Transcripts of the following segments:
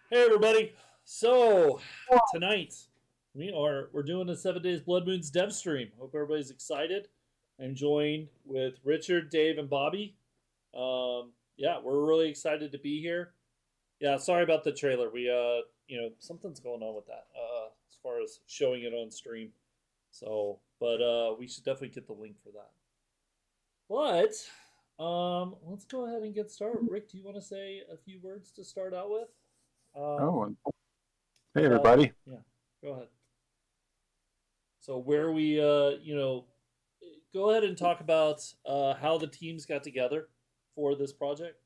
Hey everybody! So tonight we're doing a 7 Days Blood Moons dev stream. Hope everybody's excited. I'm joined with Richard, Dave, and Bobby. Yeah, we're really excited to be here. Yeah, sorry about the trailer. We something's going on with that as far as showing it on stream. So, but we should definitely get the link for that. But let's go ahead and get started. Rick, do you want to say a few words to start out with? Hey everybody. Yeah, go ahead. So where we, go ahead and talk about how the teams got together for this project.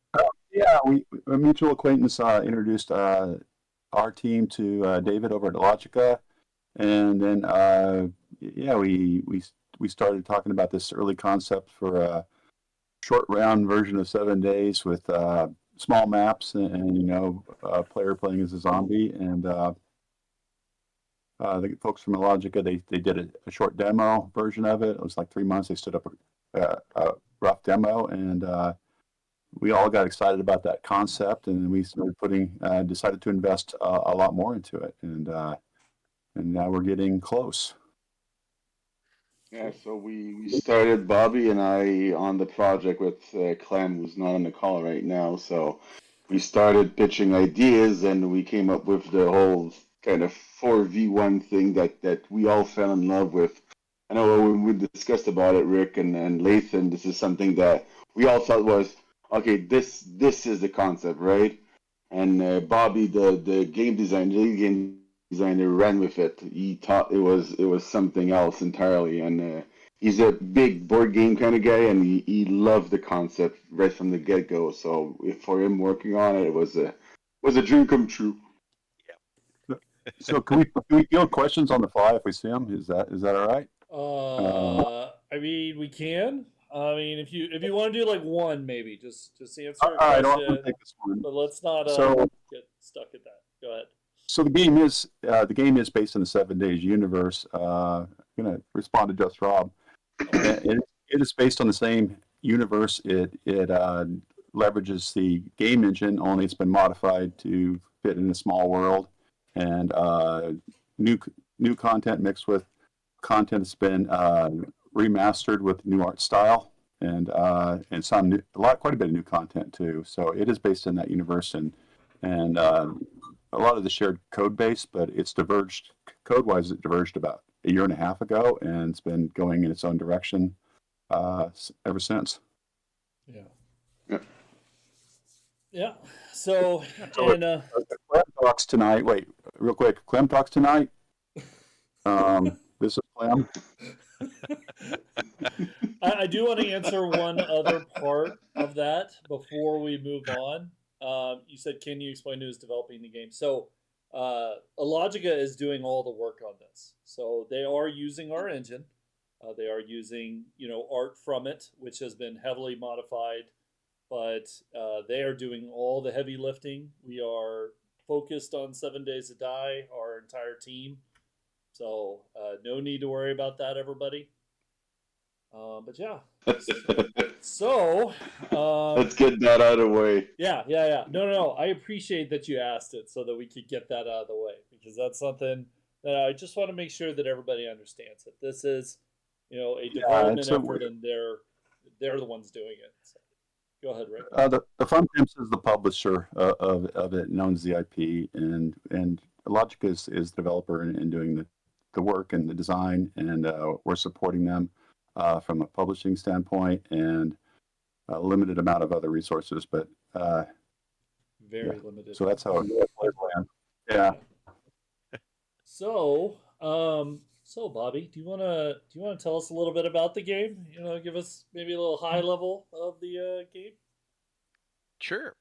Yeah, a mutual acquaintance introduced our team to David over at Logica, and then we started talking about this early concept for a short round version of 7 days with small maps and a player playing as a zombie. And the folks from Logica, they did a short demo version of it. It was like 3 months. They stood up a rough demo, and we all got excited about that concept, and we started decided to invest a lot more into it, and now we're getting close. Yeah, so we started, Bobby and I, on the project with Clem, who's not on the call right now. So we started pitching ideas, and we came up with the whole kind of 4v1 thing that we all fell in love with. I know when we discussed about it, Rick and Lathan, this is something that we all thought was, okay, this is the concept, right? And Bobby, the game designer, lead game designer, ran with it. He thought it was something else entirely, and he's a big board game kind of guy, and he loved the concept right from the get go. So for him working on it, it was a dream come true. So can we field questions on the fly if we see them? Is that all right? I mean, we can. I mean, if you want to do like one, maybe just answer a All right, I'll question, take this one. but let's not So get stuck at that. Go ahead. so the game is based in the 7 Days universe. I'm gonna respond to Just Rob. It is based on the same universe. It leverages the game engine, only it's been modified to fit in a small world, and new new content mixed with content that's been remastered with new art style, and quite a bit of new content too. So it is based in that universe, and a lot of the shared code base, but it's diverged code wise. It diverged about a year and a half ago, and it's been going in its own direction ever since. Yeah. Yeah. Yeah. So So and Clem talks tonight. Wait, real quick. Clem talks tonight. This is Clem. I do want to answer one other part of that before we move on. You said, can you explain who's developing the game? So, Logica is doing all the work on this. So they are using our engine. They are using, art from it, which has been heavily modified, but they are doing all the heavy lifting. We are focused on 7 Days to Die, our entire team. So no need to worry about that, everybody. But yeah. So Let's get that out of the way. Yeah. No. I appreciate that you asked it so that we could get that out of the way, because that's something that I just want to make sure that everybody understands that this is, a development effort, and they're the ones doing it. So, go ahead, Rick. The Fun Pimps is the publisher of it and owns the IP, and Logic is the developer and doing the work and the design, and we're supporting them from a publishing standpoint, and a limited amount of other resources, but very limited. So that's how it plays land. Yeah. So, Bobby, do you wanna tell us a little bit about the game? Give us maybe a little high level of the game. Sure.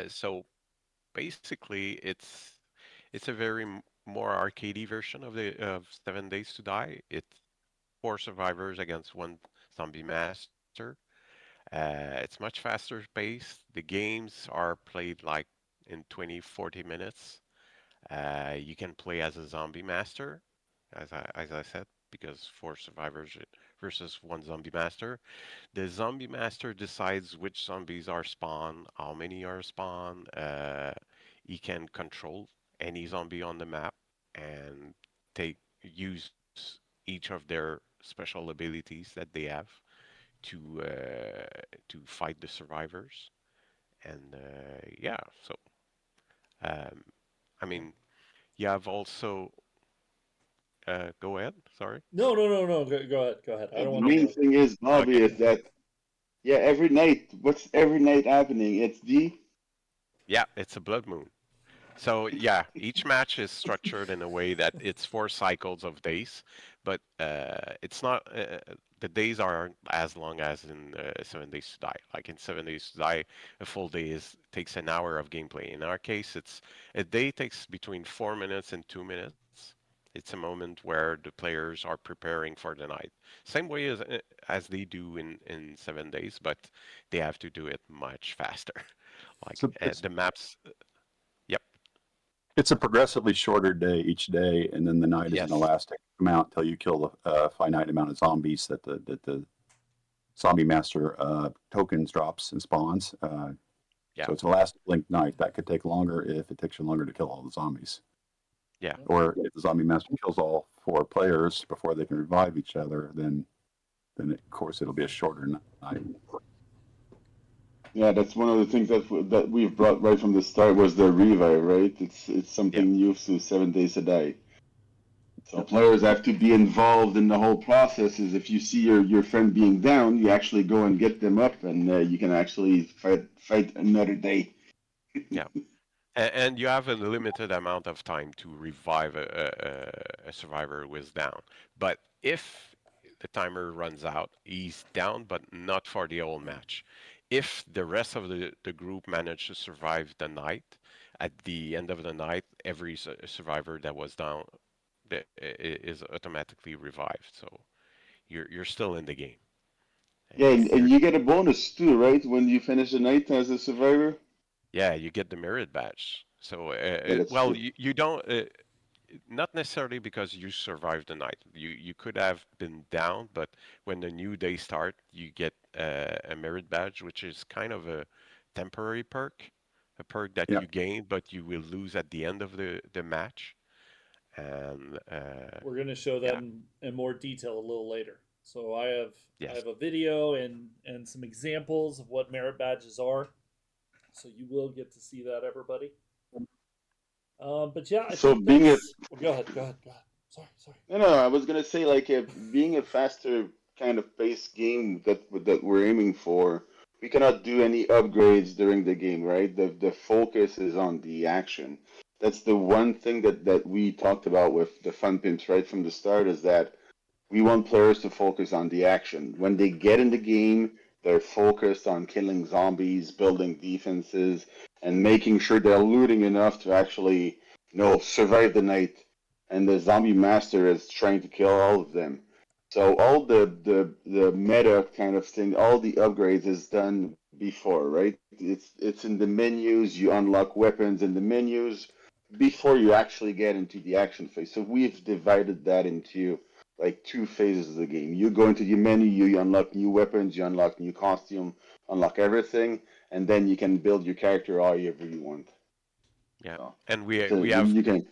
So basically, it's a very more arcadey version of 7 Days to Die. It's 4 survivors against 1 zombie master. It's much faster paced. The games are played like in 20, 40 minutes. You can play as a zombie master, as I said, because 4 survivors versus 1 zombie master. The zombie master decides which zombies are spawned, how many are spawned. he can control any zombie on the map and use each of their special abilities that they have to fight the survivors. And yeah, so um, I mean, you have also go ahead. Sorry. No. Go ahead. I The don't want to main interrupt. thing is, Bobby, Okay. is that yeah, every night. What's every night happening? It's the Yeah, it's a blood moon. So yeah, each match is structured in a way that it's 4 cycles of days, but it's not. The days aren't as long as in 7 Days to Die. Like in 7 Days to Die, a full day takes an hour of gameplay. In our case, it's a day takes between 4 minutes and 2 minutes. It's a moment where the players are preparing for the night, same way as they do in 7 days, but they have to do it much faster. Like So it's the maps. Yep. it's a progressively shorter day each day, and then the night is an Yes. elastic amount until you kill a finite amount of zombies that the zombie master tokens drops and spawns. Yeah. So it's an elastic linked night. That could take longer if it takes you longer to kill all the zombies. Yeah. Or if the zombie master kills all 4 players before they can revive each other, then of course it'll be a shorter night. yeah. That's one of the things that we've brought right from the start was the revive, right? It's Yep. something new to 7 Days to Die. So players have to be involved in the whole process. Is if you see your friend being down, you actually go and get them up, and you can actually fight another day. Yeah. And you have a limited amount of time to revive a survivor who is down. But if the timer runs out, he's down, but not for the whole match. If the rest of the group managed to survive the night, at the end of the night, every survivor that was down is automatically revived. So you're still in the game. Yeah, And and you get a bonus too, right? When you finish the night as a survivor. yeah, you get the merit badge. So Yeah, that's well, true. you don't. Not necessarily because you survived the night. You could have been down, but when the new day start, you get a merit badge, which is kind of a temporary perk, a perk that Yeah. you gain, but you will lose at the end of the match. And We're going to show that yeah, in more detail a little later. So I yes, have a video and some examples of what merit badges are. So you will get to see that, everybody. But yeah, I So think being a that's. Well, go ahead. Sorry. no, I was gonna say like being a faster kind of pace game that we're aiming for, we cannot do any upgrades during the game, right? The focus is on the action. That's the one thing that we talked about with the fun pimps right from the start is that we want players to focus on the action. When they get in the game, they're focused on killing zombies, building defenses, and making sure they're looting enough to actually, survive the night. And the zombie master is trying to kill all of them. So all the meta kind of thing, all the upgrades is done before, right? It's in the menus. You unlock weapons in the menus before you actually get into the action phase. So we've divided that into like 2 phases of the game. You go into the menu, you unlock new weapons, you unlock new costume, unlock everything, and then you can build your character however you want. yeah. So, And so we have you can.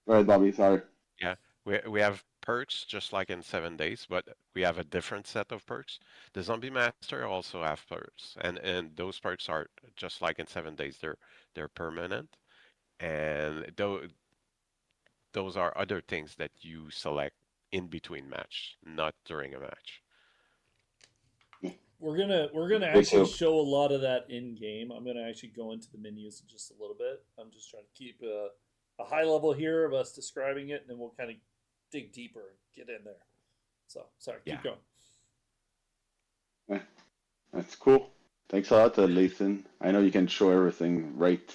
All right, Bobby. Sorry. yeah, we have perks just like in 7 days, but we have a different set of perks. The Zombie Master also have perks, and those perks are just like in 7 days. They're permanent, and those are other things that you select in between match, not during a match. We're gonna Okay, actually so show a lot of that in game. I'm gonna actually go into the menus in just a little bit. I'm just trying to keep a high level here of us describing it, and then we'll kind of dig deeper and get in there. So sorry, Yeah, keep going. eh, that's cool. Thanks a lot, Lathan. I know you can show everything right.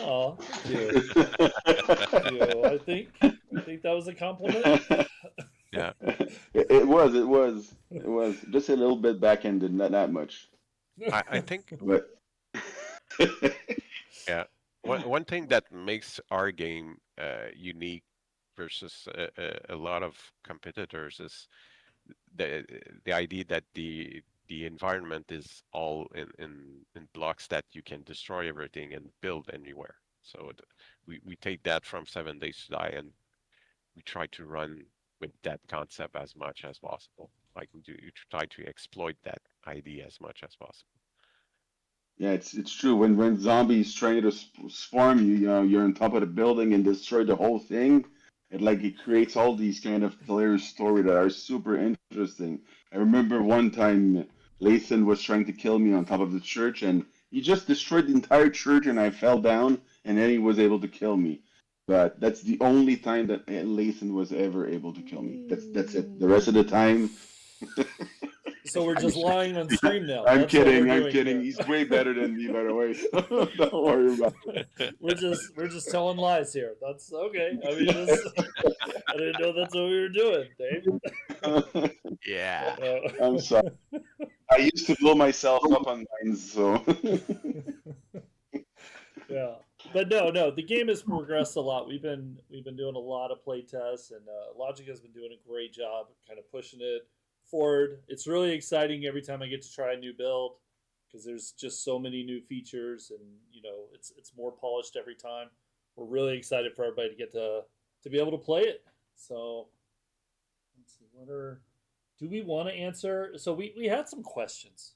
Oh, thank you. Thank you. I think that was a compliment. yeah. it was just a little bit back-ended, not that much, I think but yeah. One thing that makes our game unique versus a lot of competitors is the idea that the environment is all in blocks that you can destroy everything and build anywhere. So we take that from 7 Days to Die, and we try to run with that concept as much as possible. Like we try to exploit that idea as much as possible. Yeah, it's true. When zombies try to swarm you, you know, you're on top of the building and destroy the whole thing. It creates all these kind of hilarious stories that are super interesting. I remember one time Lathan was trying to kill me on top of the church, and he just destroyed the entire church, and I fell down, and then he was able to kill me. But that's the only time that Lathan was ever able to kill me. That's it. The rest of the time. So we're just lying on stream now. I'm That's what kidding. we're I'm doing kidding. here. He's way better than me, by the way. So don't worry about We're just telling lies here. That's okay. I mean, I didn't know that's what we were doing, Dave. it. Yeah. I'm sorry. I used to blow myself up on mines, so. Yeah, but no, the game has progressed a lot. We've been doing a lot of play tests, and Logic has been doing a great job, kind of pushing it forward. It's really exciting every time I get to try a new build because there's just so many new features, and it's more polished every time. We're really excited for everybody to get to be able to play it. So let's see, do we want to answer? So we had some questions,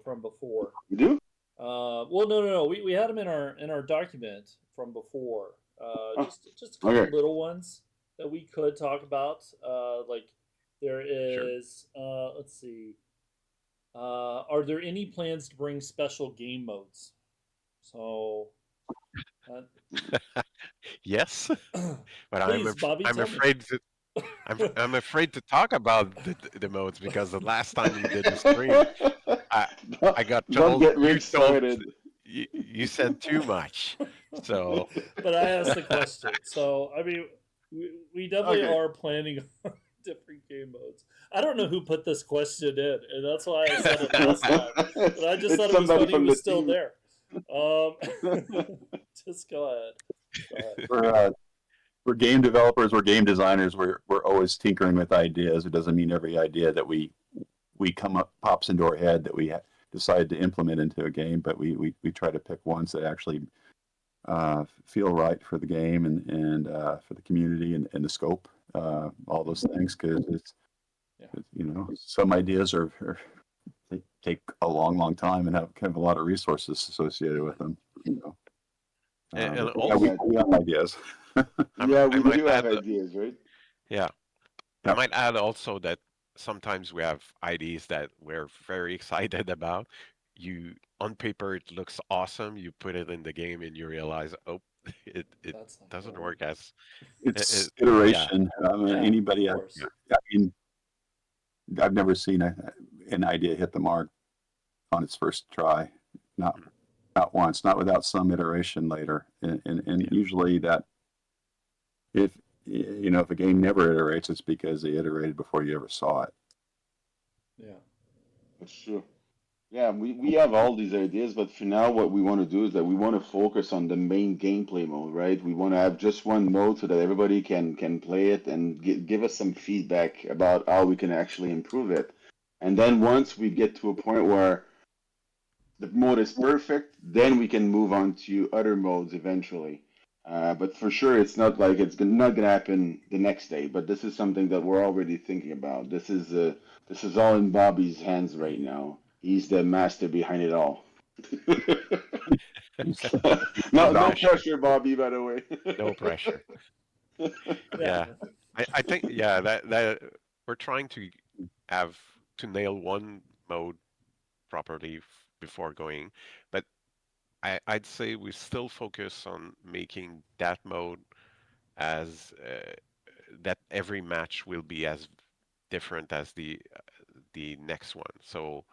from before. You do? Well, no. We had them in our document from before. Just a couple Okay. little ones that we could talk about. Like there is. Let's see. Are there any plans to bring special game modes? So. Yes, but Please, Bobby, I'm tell me. afraid to I'm afraid to talk about the modes because the last time you did a stream, I got Don't told get me started. you said too much. So But I asked the question. So I mean, we definitely Okay. are planning on different game modes. I don't know who put this question in, and that's why I said it last time. But I just It's thought it was somebody funny he from was the still team. there. Just go ahead. For game developers or game designers, we're always tinkering with ideas. It doesn't mean every idea that we come up pops into our head that we decide to implement into a game, but we try to pick ones that actually feel right for the game and for the community and the scope, all those things, because it's some ideas they take a long time and have kind of a lot of resources associated with them. and But also we have ideas. Yeah, I we might do have add, ideas, right? yeah, I Yep. might add also that sometimes we have ideas that we're very excited about. You on paper it looks awesome. You put it in the game and you realize, oh, it That's not doesn't gonna work work. as It's yeah. iteration. Yeah, Anybody, of course. I mean, I've never seen an idea hit the mark on its first try. Not once, not without some iteration later. And usually that if if a game never iterates, it's because they iterated before you ever saw it. Yeah. That's true. Yeah, we have all these ideas, but for now, what we want to do is that we want to focus on the main gameplay mode, right? We want to have just one mode so that everybody can play it and give us some feedback about how we can actually improve it. And then once we get to a point where the mode is perfect, then we can move on to other modes eventually. But for sure, it's not like not gonna happen the next day. But this is something that we're already thinking about. This is all in Bobby's hands right now. He's the master behind it all. No Pressure. pressure, Bobby. By the way. No pressure. Yeah. Yeah. I think that we're trying to have to nail one mode properly before going, but I'd say we still focus on making that mode as that every match will be as different as the next one. So,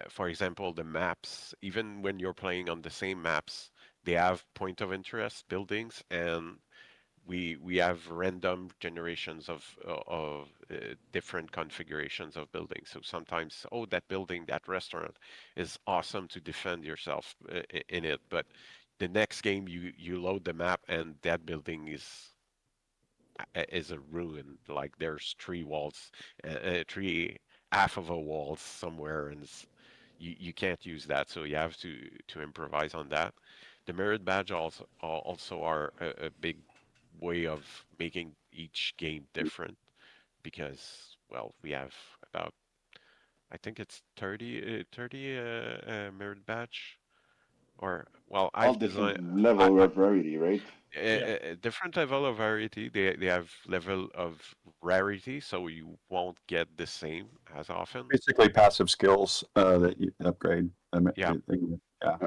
for example, the maps, even when you're playing on the same maps, they have point of interest buildings, and we have random generations of different configurations of buildings. So sometimes, oh, that building, that restaurant is awesome to defend yourself in it, but the next game you load the map and that building is a ruin. Like there's three walls, three half of a wall somewhere, and you can't use that, so you have to improvise on that. The merit badge also are a big way of making each game different because, well, we have about, I think it's 30 merit badge, or, well, All I've designed different level of variety, right? Yeah. a different level of variety. They have level of rarity, so you won't get the same as often. Basically, passive skills that you upgrade. Yeah. Yeah.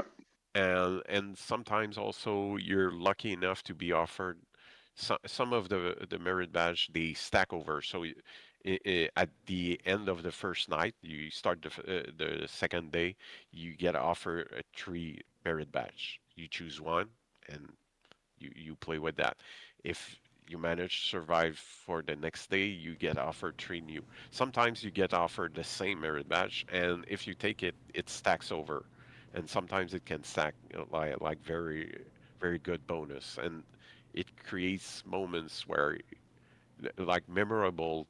And sometimes also you're lucky enough to be offered some of the merit badge, they stack over. So at the end of the first night, you start the second day, you get offered a 3 merit badge. You choose one and you play with that. If you manage to survive for the next day, you get offered 3 new. Sometimes you get offered the same merit badge, and if you take it, it stacks over, and sometimes it can stack, like very good bonus, and it creates moments where, like, memorable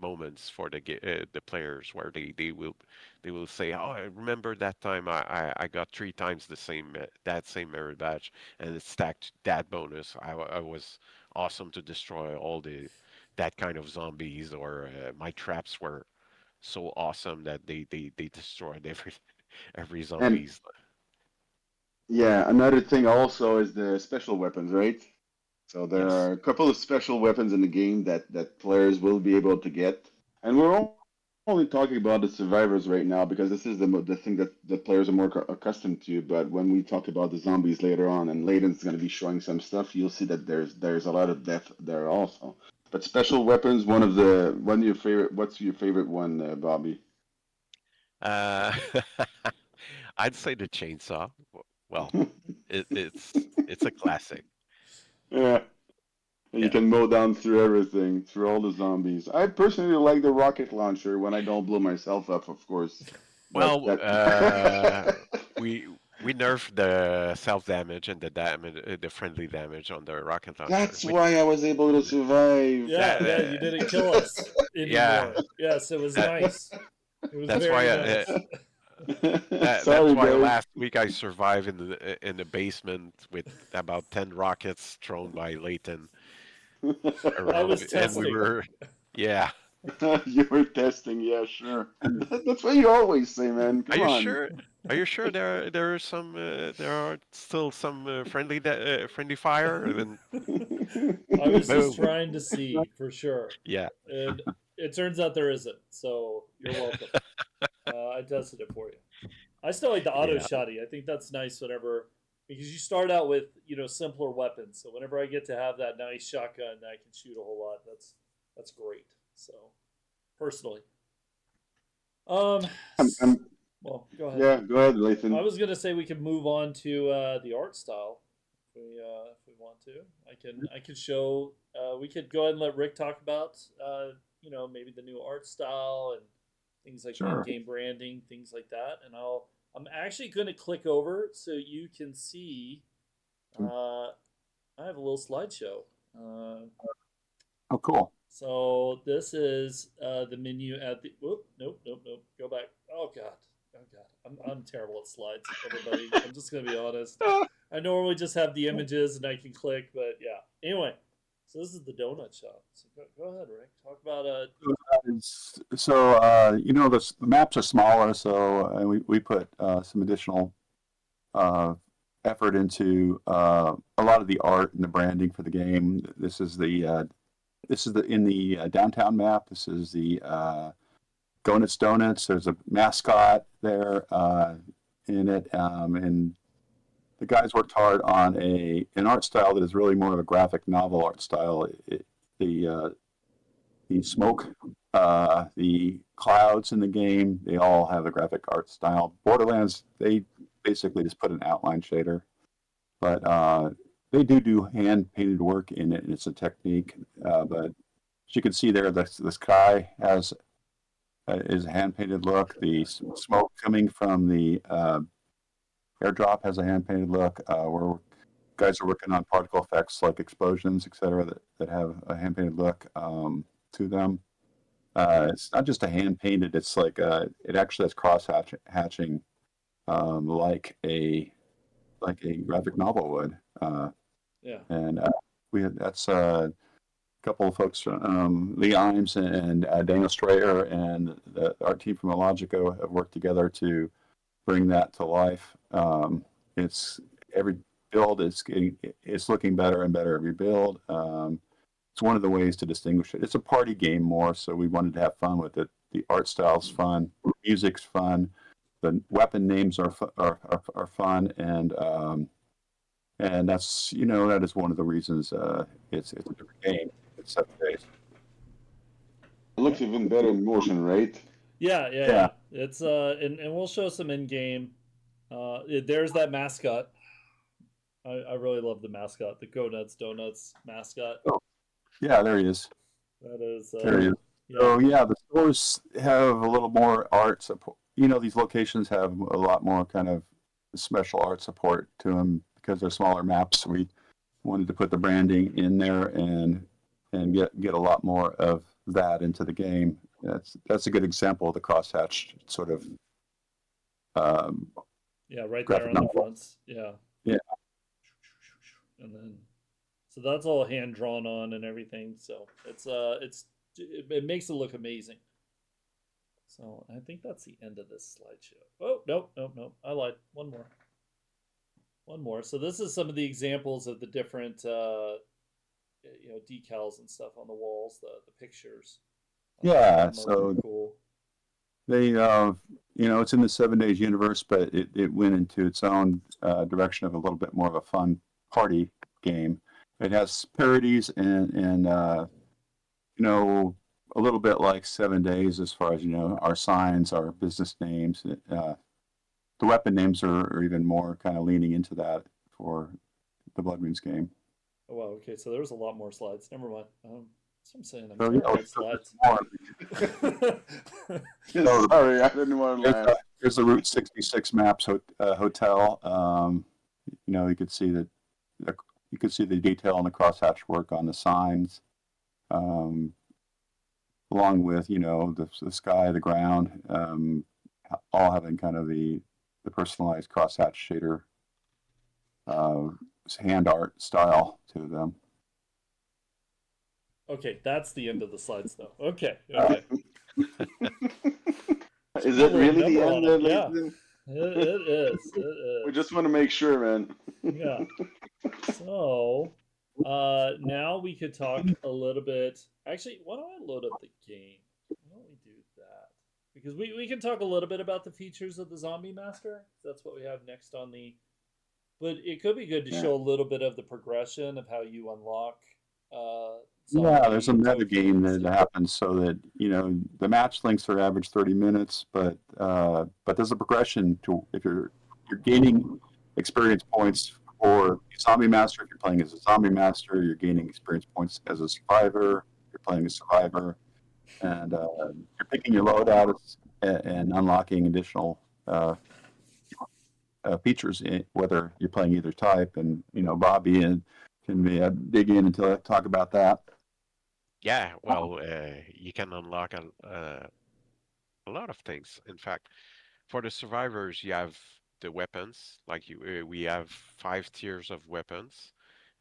moments for the players, where they will say, "Oh, I remember that time I got 3 times the same that same merit badge, and it stacked that bonus. I was awesome to destroy all the that kind of zombies, or my traps were so awesome that they destroyed every And zombies." yeah, another thing also is the special weapons, right? So there Yes. are a couple of special weapons in the game that players will be able to get, and only talking about the survivors right now because this is the thing that the players are more accustomed to. But when we talk about the zombies later on, and Layden's going to be showing some stuff, you'll see that there's a lot of death there also. But special weapons, one of your favorite. What's your favorite one, Bobby? Uh, I'd say the chainsaw. Well, it's a classic. Yeah. You Yeah. can mow down through everything, through all the zombies. I personally like the rocket launcher when I don't blow myself up, of course. But Well, that we we nerfed the self damage and the friendly damage on the rocket launcher. that's why I was able to survive. Yeah, That, yeah, you didn't kill us yeah, anymore. Yes, it was that nice. It was that's why very nice. that's Sorry, why guys. last week I survived in the basement with about 10 rockets thrown by Leighton I around was me, and we testing. were, yeah. You were testing, yeah, sure. That's what you always say, man. Are Come you on. sure? Are you sure there are still some friendly fire? And then I was just boom. trying to see for sure, Yeah. and it turns out there isn't. So you're welcome. I tested it for you. I still like the auto Yeah. shotty. I think that's nice whenever because you start out with simpler weapons. So whenever I get to have that nice shotgun that I can shoot a whole lot, that's great. So personally, um, I'm, well, go ahead. yeah, go ahead, I Lathan. was gonna say we can move on to the art style if we want to. I can show. We could go ahead and let Rick talk about maybe the new art style and things like Sure. in-game branding, things like that. And I'm actually going to click over so you can see. I have a little slideshow. Oh, cool. So this is the menu at the. Whoop! Nope! Nope! Nope! Go back. Oh god! Oh god! I'm terrible at slides. Everybody, I'm just gonna be honest. I normally just have the images and I can click, but yeah. Anyway, so this is the donut shop. So go ahead, Rick. Talk about The maps are smaller, so we put some additional effort into a lot of the art and the branding for the game. This is in the downtown map. This is the Donuts. There's a mascot there in it, and the guys worked hard on an art style that is really more of a graphic novel art style. The smoke, the clouds in the game, they all have a graphic art style. Borderlands, they basically just put an outline shader, but they do hand painted work in it, and it's a technique. But as you can see there, the sky is a hand painted look. The smoke coming from the airdrop has a hand painted look. Where guys are working on particle effects like explosions, etc., that have a hand painted look to them. It's not just a hand painted. It's like it actually has cross hatching, like a graphic novel would. Yeah. And that's a couple of folks, Lee Imes and Daniel Strayer, and our team from Illogico have worked together to bring that to life. It's every build it's looking better and better every build. It's one of the ways to distinguish it. It's a party game more, so we wanted to have fun with it. The art style's fun, music's fun, the weapon names are fun, and that's that is one of the reasons it's a different game. It's 7 days. It looks even better in motion, right? Yeah. It's and we'll show some in game. There's that mascot. I really love the mascot, the Go Nuts Donuts mascot. Oh, yeah, there he is. That is. There he is. Yeah. So yeah, the stores have a little more art support. These locations have a lot more kind of special art support to them because they're smaller maps. We wanted to put the branding in there and get a lot more of that into the game. That's a good example of the crosshatch sort of. Yeah, right there on the fronts. Yeah. Yeah. And then, so that's all hand drawn on and everything. So it makes it look amazing. So I think that's the end of this slideshow. Oh, nope. I lied. One more. So this is some of the examples of the different, decals and stuff on the walls, the pictures. Yeah. So cool. They, it's in the 7 days universe, but it went into its own direction of a little bit more of a fun party game. It has parodies and a little bit like 7 days as far as our signs, our business names. The weapon names are even more kind of leaning into that for the Blood Moons game. Oh wow! Okay, so there's a lot more slides. Never mind. That's what I'm saying. So, sorry, I didn't want to laugh. There's the Route 66 Maps hotel. You could see the detail on the crosshatch work on the signs, along with the sky, the ground, all having kind of the personalized crosshatch shader hand art style to them. Okay, that's the end of the slides, though. Okay. Is it really the end? Yeah, it is. We just want to make sure, man. Yeah. So, now we could talk a little bit. Actually, why don't I load up the game? Why don't we do that? Because we can talk a little bit about the features of the Zombie Master. That's what we have next on the. But it could be good to show a little bit of the progression of how you unlock. There's a meta game that happens so that the match lengths are average 30 minutes, but there's a progression to if you're gaining experience points for Zombie Master. If you're playing as a Zombie Master, you're gaining experience points as a Survivor. You're playing a Survivor, and you're picking your loadouts and unlocking additional features, whether you're playing either type. And Bobby can dig in until I talk about that. Yeah, well, you can unlock a lot of things. In fact, for the survivors, you have the weapons. Like we have 5 tiers of weapons,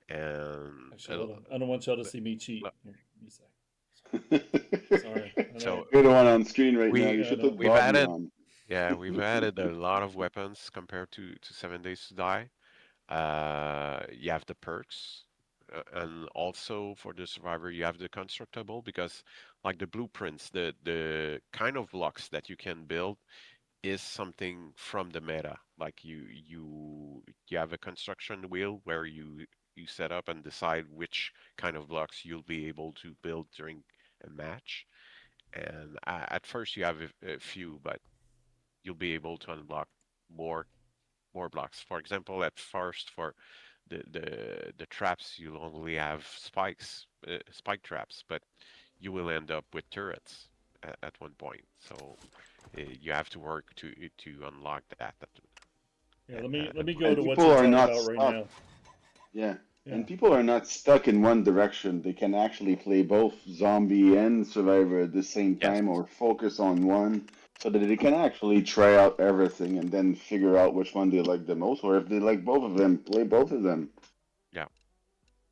and actually, I don't want y'all to see me cheat. Here, sorry. So you're the one on screen right now. You should put Bobby on. Yeah, we've added a lot of weapons compared to 7 Days to Die. You have the perks. And also for the survivor, you have the constructible because, like the blueprints, the kind of blocks that you can build is something from the meta. Like you have a construction wheel where you set up and decide which kind of blocks you'll be able to build during a match. And at first you have a few, but you'll be able to unlock more blocks. For example, at first for the traps, you'll only have spike traps, but you will end up with turrets at one point. So you have to work to unlock that. Yeah, let me go to what you're talking about right now. Yeah. And people are not stuck in one direction. They can actually play both zombie and survivor at the same time or focus on one so that they can actually try out everything and then figure out which one they like the most, or if they like both of them, play both of them.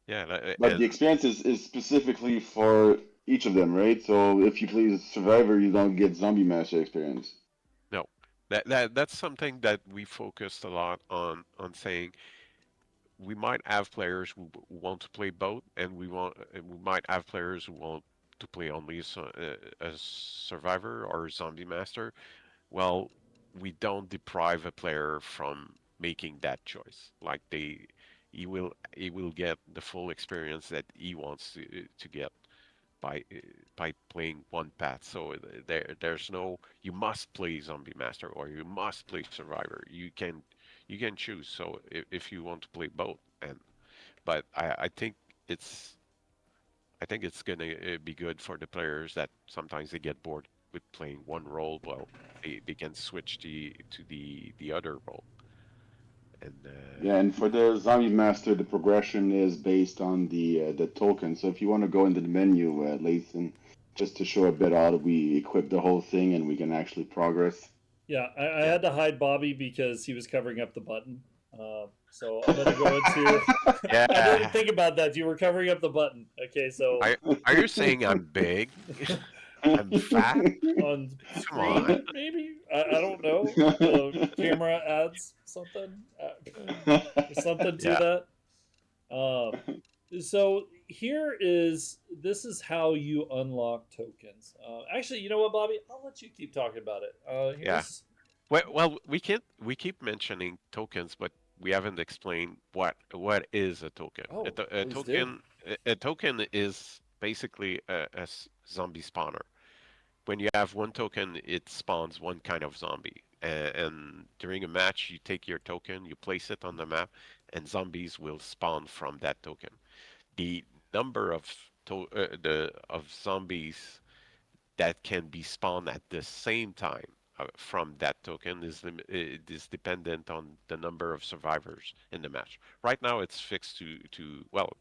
But the experience is specifically for each of them, right? So if you play survivor, you don't get zombie master experience. No, that's something that we focused a lot on saying. We might have players who want to play both, and we might have players who want to play only a survivor or a zombie master. Well, we don't deprive a player from making that choice. Like he will get the full experience that he wants to get by playing one path. So there's no you must play zombie master or you must play survivor. You can choose. So if you want to play both, but I think it's gonna be good for the players that sometimes they get bored with playing one role. Well, they can switch to the other role. And yeah, and for the zombie master, the progression is based on the token. So if you want to go into the menu, Lathan, just to show a bit how we equip the whole thing and we can actually progress. Yeah, I had to hide Bobby because he was covering up the button. So I'm gonna go into. yeah, I didn't think about that. You were covering up the button. Okay, so are you saying I'm big? I'm fat? on Come on. screen, maybe I don't know. Camera adds something or something to that. So this is how you unlock tokens. Actually, you know what, Bobby? I'll let you keep talking about it. Well, we keep mentioning tokens, but we haven't explained what is a token. Oh, A token is basically a zombie spawner. When you have one token, it spawns one kind of zombie. And during a match, you take your token, you place it on the map, and zombies will spawn from that token. The number of zombies that can be spawned at the same time from that token is dependent on the number of survivors in the match. Right now, it's fixed to well,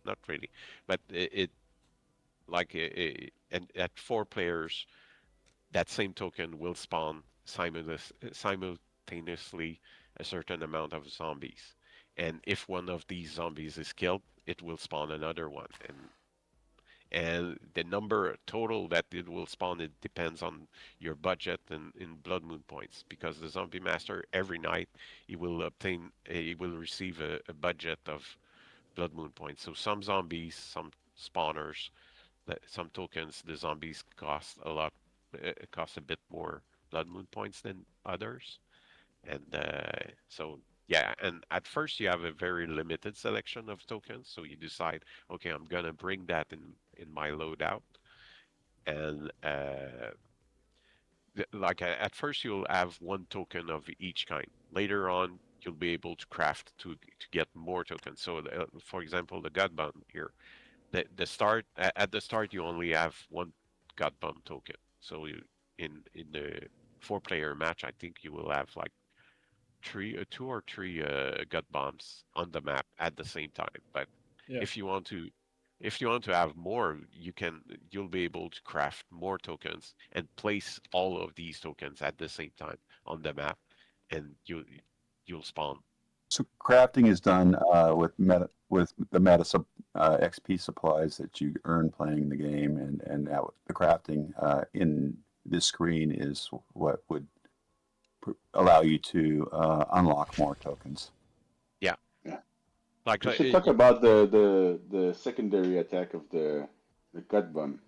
not really, but it like and at 4 players, that same token will spawn simultaneously a certain amount of zombies. And if one of these zombies is killed, it will spawn another one. And the number total that it will spawn, it depends on your budget and in Blood Moon points. Because the Zombie Master, every night, he will receive a budget of Blood Moon points. So some zombies, some spawners, some tokens, the zombies cost a lot. It costs a bit more Blood Moon points than others, and so yeah. And at first, you have a very limited selection of tokens. So you decide, okay, I'm gonna bring that in my loadout, and like at first you'll have one token of each kind. Later on, you'll be able to craft to get more tokens. So, for example, the God Bomb here at the start you only have one God Bomb token. So in the 4 player match, I think you will have like two or three God Bombs on the map at the same time. But if you want to have more, you'll be able to craft more tokens and place all of these tokens at the same time on the map, and you'll spawn. So crafting is done with the XP supplies that you earn playing the game, and the crafting in this screen is what would allow you to unlock more tokens. Yeah. Like we should talk about the secondary attack of the gut bun,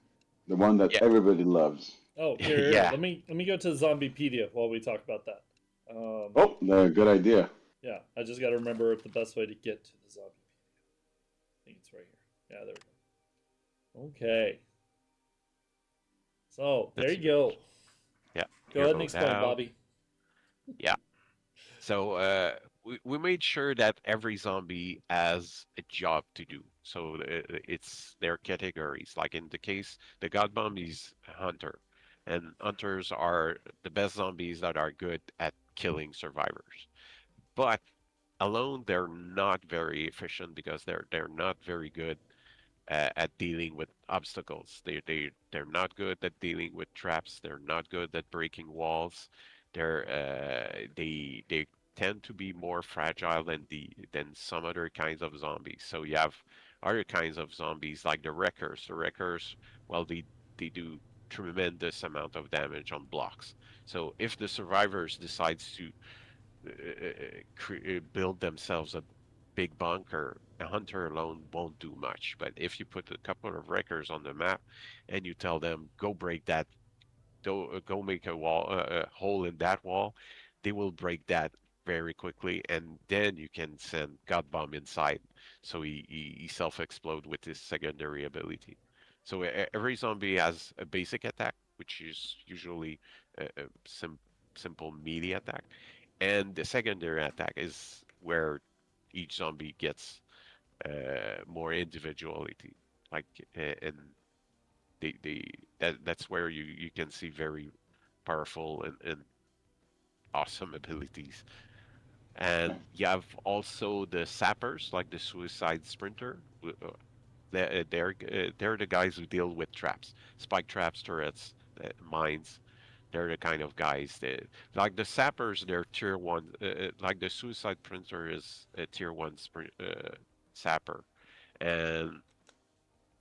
the one that everybody loves. Oh, here. Let me go to Zombiepedia while we talk about that. Good idea. Yeah, I just got to remember the best way to get to the Zombiepedia. I think it's right here. Yeah, there we go. Okay. So there you go. Yeah. Go ahead and explain, Bobby. Yeah. So we made sure that every zombie has a job to do. So it's their categories. Like in the case, the God Bomb is a hunter, and hunters are the best zombies that are good at killing survivors. But alone they're not very efficient because they're not very good at dealing with obstacles. They're not good at dealing with traps. They're not good at breaking walls. They tend to be more fragile than some other kinds of zombies. So you have other kinds of zombies like the wreckers. The wreckers, well, they do tremendous amount of damage on blocks. So if the survivors decides to build themselves a big bunker, a hunter alone won't do much. But if you put a couple of wreckers on the map and you tell them go break that, go make a wall, a hole in that wall, they will break that very quickly, and then you can send God Bomb inside, so he self explode with his secondary ability. So every zombie has a basic attack, which is usually a simple melee attack, and the secondary attack is where each zombie gets more individuality. Like and they that's where you can see very powerful and awesome abilities. And you have also the sappers, like the suicide sprinter. They're the guys who deal with traps, spike traps, turrets, mines. They're the kind of guys that, like the sappers, they're tier one. Like the suicide sprinter is a tier one sapper, and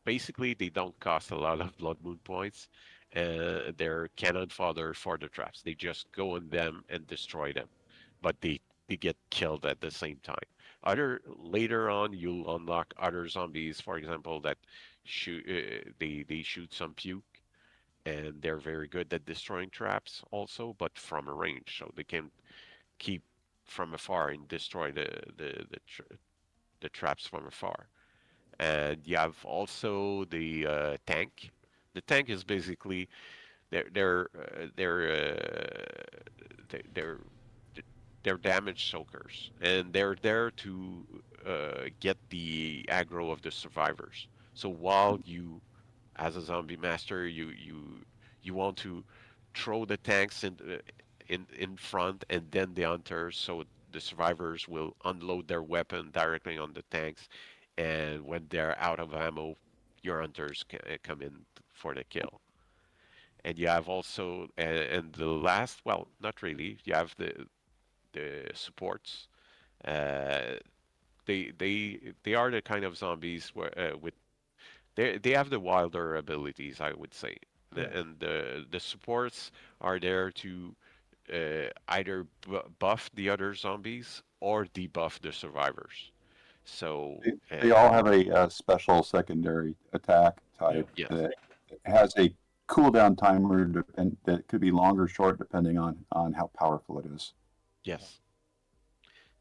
basically they don't cost a lot of blood moon points. They're cannon fodder for the traps. They just go on them and destroy them, but they get killed at the same time. Other later on, you'll unlock other zombies, for example, that shoot. They shoot some puke, and they're very good at destroying traps also, but from a range, so they can keep from afar and destroy the traps from afar. And you have also the tank. The tank is basically they're they're uh, they're uh, they're they're damage soakers, and they're there to get the aggro of the survivors. So while you, as a zombie master, you want to throw the tanks in front, and then the hunters, so the survivors will unload their weapon directly on the tanks, and when they're out of ammo, your hunters come in for the kill. And you have also, and the last, well, not really. You have the supports. Uh, they are the kind of zombies where with they have the wilder abilities, I would say. Yeah. And the supports are there to either buff the other zombies or debuff the survivors. So They all have a, special secondary attack Yeah. type yes, that has a cooldown timer that could be long or short depending on how powerful it is. yes,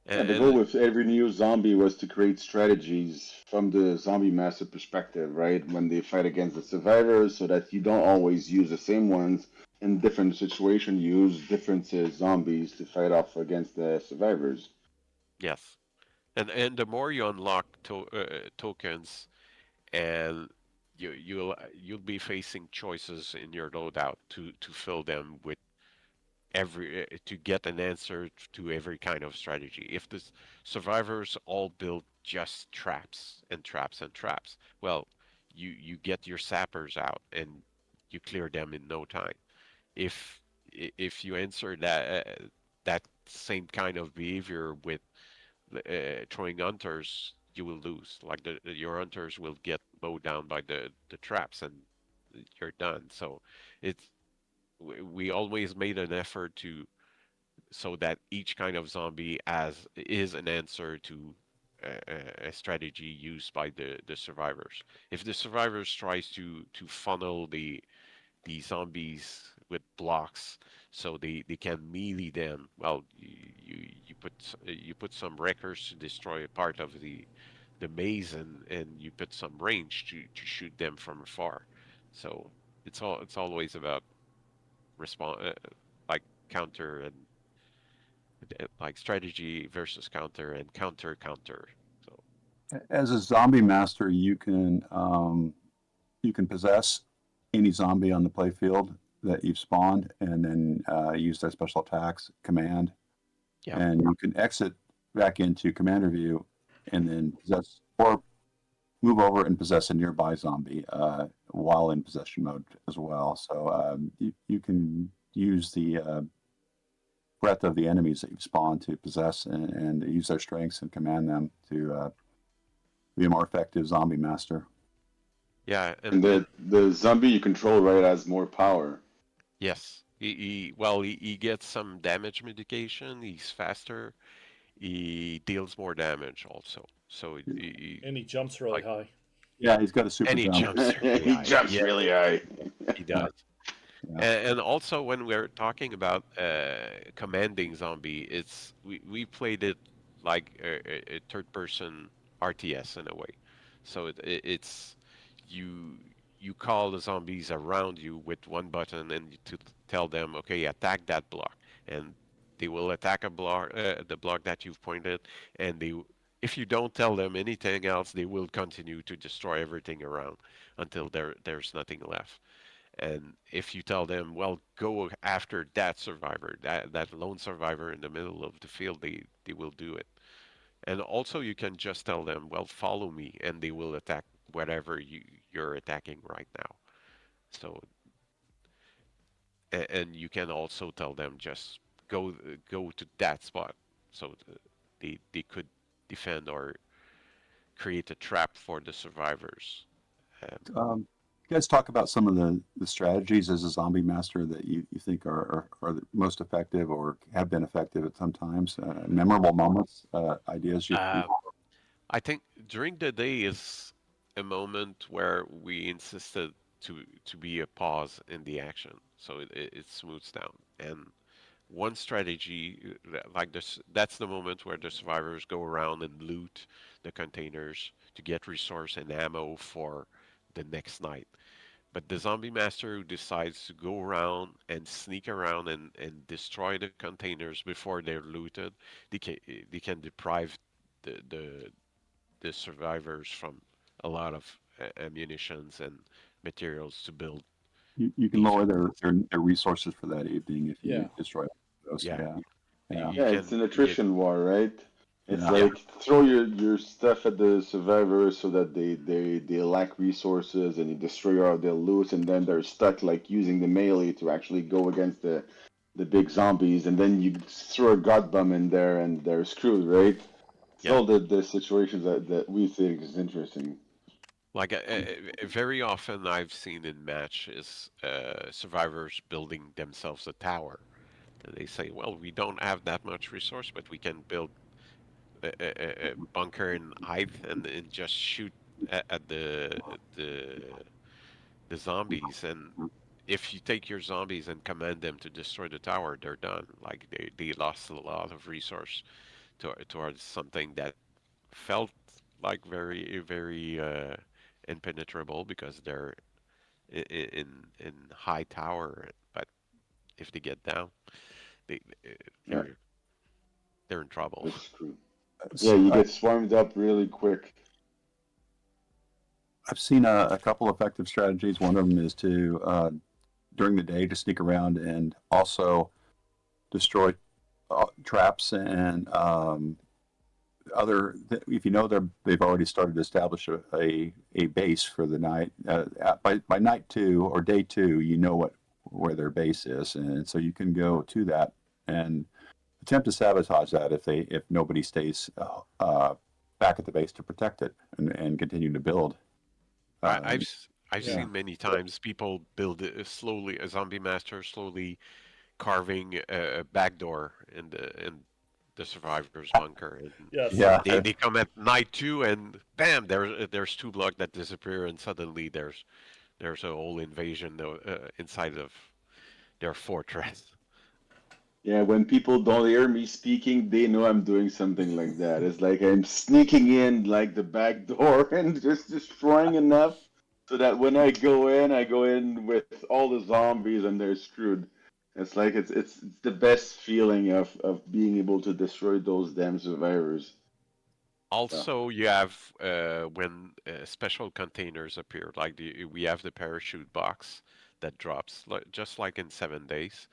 Yeah, the goal and with every new zombie was to create strategies from the zombie master perspective, right? When they fight against the survivors, so that you don't always use the same ones in different situations. You use different zombies to fight off against the survivors. yes, and the more you unlock tokens, and you'll be facing choices in your loadout to fill them with every to get an answer to every kind of strategy. If the survivors all build just traps and traps and traps, well, you get your sappers out and you clear them in no time. If if you answer that same kind of behavior with throwing hunters, you will lose. Like your hunters will get mowed down by the traps, and you're done. So it's we always made an effort to so that each kind of zombie as is an answer to a strategy used by the survivors. If the survivors tries to funnel the zombies with blocks so they can melee them, well, you put some wreckers to destroy a part of the maze, and you put some range to shoot them from afar. So it's always about respond like counter and like strategy versus counter and counter. So As a zombie master, you can possess any zombie on the playfield that you've spawned, and then use their special attacks command, yeah, and you can exit back into commander view and then possess or move over and possess a nearby zombie while in possession mode as well. So you can use the breadth of the enemies that you've spawned to possess and use their strengths and command them to be a more effective zombie master. Yeah, And the zombie you control, right, has more power. yes, he gets some damage mitigation. He's faster. He deals more damage also. So And he jumps really high. Yeah, he's got a super and he jump. jumps really He high. jumps Yeah, really high. he does. Yeah. And also when we're talking about commanding zombie, we played it like a third person RTS in a way. So it's you call the zombies around you with one button and to tell them, okay, attack that block, and they will attack a block, the block that you've pointed, and if you don't tell them anything else, they will continue to destroy everything around until there's nothing left. And if you tell them, well, go after that survivor, that lone survivor in the middle of the field, they will do it. And also you can just tell them, well, follow me, and they will attack whatever you're attacking right now. So, and you can also tell them just go to that spot, so they could defend or create a trap for the survivors. You guys talk about some of the strategies as a zombie master that you think are the most effective or have been effective at some times, memorable moments, ideas you I think during the day is a moment where we insisted to be a pause in the action, so it smooths down. And one strategy like this, that's the moment where the survivors go around and loot the containers to get resource and ammo for the next night. But the zombie master who decides to go around and sneak around and destroy the containers before they're looted, they can deprive the, the the survivors from a lot of ammunitions and materials to build you can these. lower their resources for that evening if you Yeah. destroy those. Yeah. Yeah. You Yeah, it's an attrition war, right? It's Yeah. like throw your stuff at the survivors so that they lack resources and you destroy all their loot, and then they're stuck like using the melee to actually go against the big zombies, and then you throw a god bomb in there and they're screwed, right? It's Yeah. all the situations that we think is interesting. Like very often I've seen in match is survivors building themselves a tower. And they say, well, we don't have that much resource, but we can build a bunker in height and just shoot at the zombies. And if you take your zombies and command them to destroy the tower, they're done. Like they lost a lot of resource towards something that felt like very impenetrable because they're in high tower. But if they get down, they Yeah, they're in trouble. they're screwed. Yeah, you get swarmed up really quick. I've seen a couple effective strategies. One of them is to during the day to sneak around and also destroy traps and other. If you know they've already started to establish a base for the night. By night 2 or day 2, you know where their base is, and so you can go to that and attempt to sabotage that if nobody stays back at the base to protect it and continue to build. I've yeah. seen many times people build it slowly, a zombie master slowly carving a back door in the survivor's bunker, and Yes. Yeah. they come at night 2 and bam, there's 2 blocks that disappear and suddenly there's a whole invasion inside of their fortress. Yeah, when people don't hear me speaking, they know I'm doing something like that. It's like I'm sneaking in like the back door and just destroying enough so that when I go in with all the zombies and they're screwed. It's like it's the best feeling of being able to destroy those damn survivors. Also, you have when special containers appear, like we have the parachute box that drops, just like in 7 days.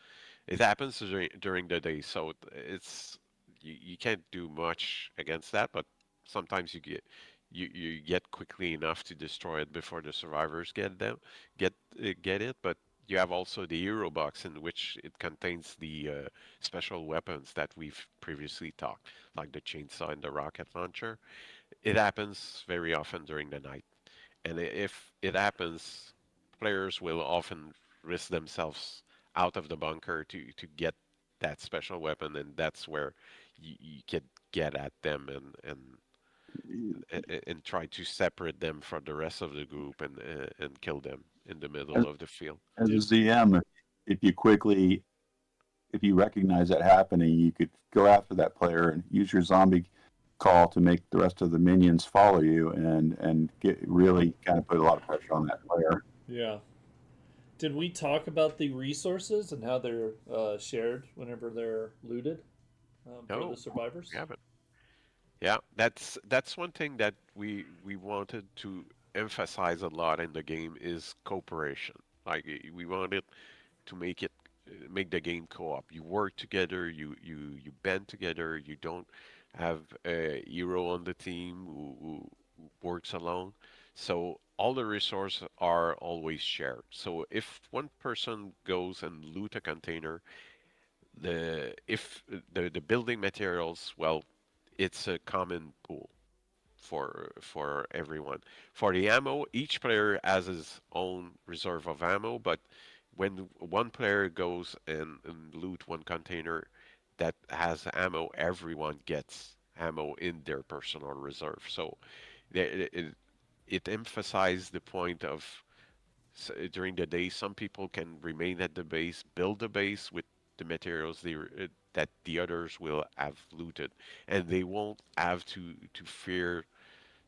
It happens during the day, so it's you can't do much against that, but sometimes you get quickly enough to destroy it before the survivors get it. But you have also the hero box in which it contains the special weapons that we've previously talked, like the chainsaw and the rocket launcher. It happens very often during the night, and if it happens, players will often risk themselves out of the bunker to get that special weapon, and that's where you can get at them and try to separate them from the rest of the group and kill them in the As, middle of the field. as a ZM, if you recognize that happening, you could go after that player and use your zombie call to make the rest of the minions follow you and get really kind of put a lot of pressure on that player. Yeah. Did we talk about the resources and how they're shared whenever they're looted for the survivors? We haven't. Yeah, that's one thing that we wanted to emphasize a lot in the game is cooperation. Like we wanted to make the game co-op. You work together, you band together. You don't have a hero on the team who works alone. So all the resources are always shared. So if one person goes and loot a container, the building materials, well, it's a common pool for everyone. For the ammo, each player has his own reserve of ammo, but when one player goes and loot one container that has ammo, everyone gets ammo in their personal reserve. So it emphasized the point of during the day, some people can remain at the base, build the base with the materials that the others will have looted, and they won't have to fear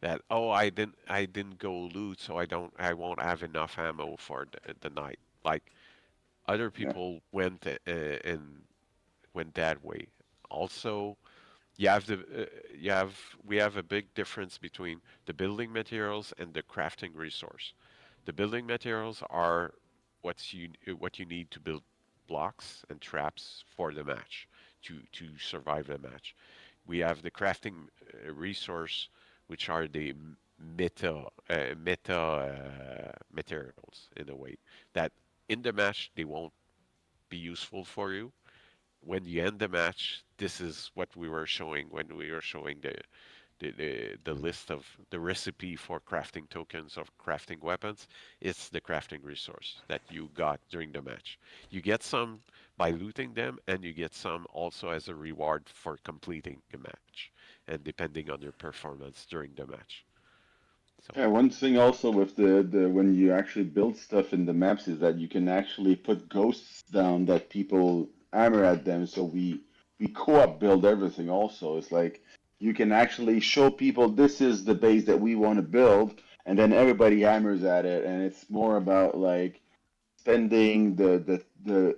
that, oh, I didn't go loot, so I won't have enough ammo for the night. Like other Yeah. people and went that way. Also, you have we have a big difference between the building materials and the crafting resource. The building materials are what you need to build blocks and traps for the match to survive the match. We have the crafting resource, which are the meta materials in a way that in the match they won't be useful for you. When you end the match, this is what we were showing when we were showing the list of the recipe for crafting tokens of crafting weapons. It's the crafting resource that you got during the match. You get some by looting them, and you get some also as a reward for completing the match, and depending on your performance during the match. So Yeah, one thing also with the when you actually build stuff in the maps is that you can actually put ghosts down that people hammer at them. So we co-op build everything also. It's like you can actually show people this is the base that we want to build, and then everybody hammers at it, and it's more about like spending the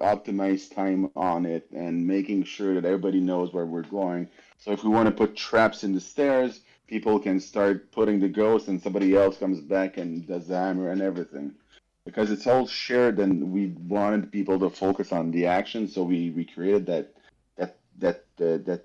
optimized time on it and making sure that everybody knows where we're going. So if we want to put traps in the stairs, people can start putting the ghost and somebody else comes back and does the hammer and everything. Because it's all shared and we wanted people to focus on the action, so we created that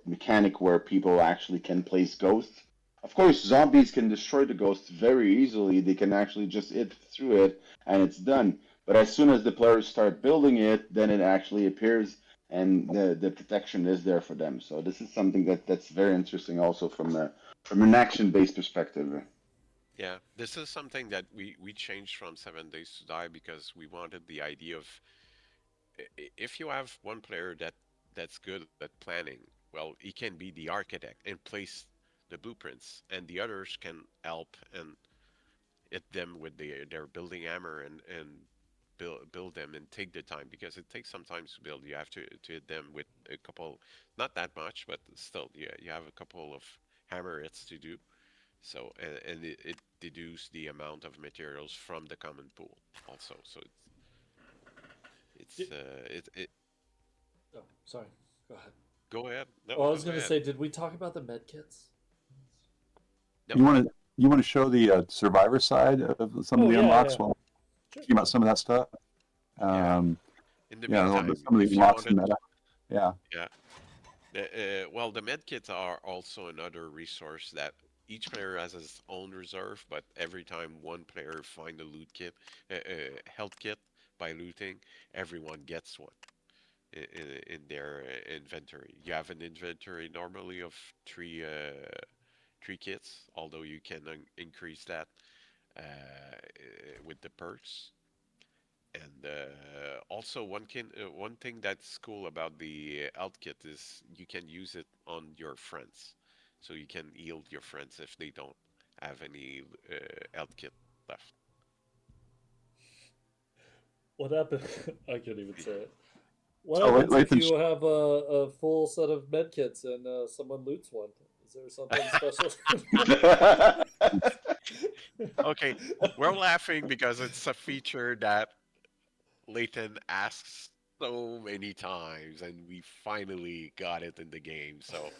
mechanic where people actually can place ghosts. Of course, zombies can destroy the ghosts very easily. They can actually just hit through it and it's done. But as soon as the players start building it, then it actually appears and the protection is there for them. So this is something that's very interesting also from an action-based perspective. yeah, this is something that we changed from 7 Days to Die because we wanted the idea of if you have one player that's good at planning, well, he can be the architect and place the blueprints, and the others can help and hit them with their building hammer and build them and take the time because it takes some time to build. You have to hit them with a couple, not that much, but still, yeah, you have a couple of hammer hits to do. So and it deduces the amount of materials from the common pool also. So Did, it. oh, sorry. Go ahead. Go ahead. No, Well, I go was going to ahead. say, did we talk about the med kits? No. You want to show the survivor side of some of the unlocks while Sure. talking about some of that stuff? Yeah. In the Yeah, meantime, some of the if you unlocks in wanted, meta. Yeah. yeah, Well, the medkits are also another resource that each player has his own reserve, but every time one player find a loot kit, health kit by looting, everyone gets one in their inventory. You have an inventory normally of three kits, although you can increase that with the perks. And also one thing that's cool about the alt kit is you can use it on your friends, so you can heal your friends if they don't have any alt kit left. What happened? I can't even say it. What So, happens if Lathan, you have a full set of medkits and someone loots one? Is there something special? Okay, we're laughing because it's a feature that Layton asks so many times, and we finally got it in the game. So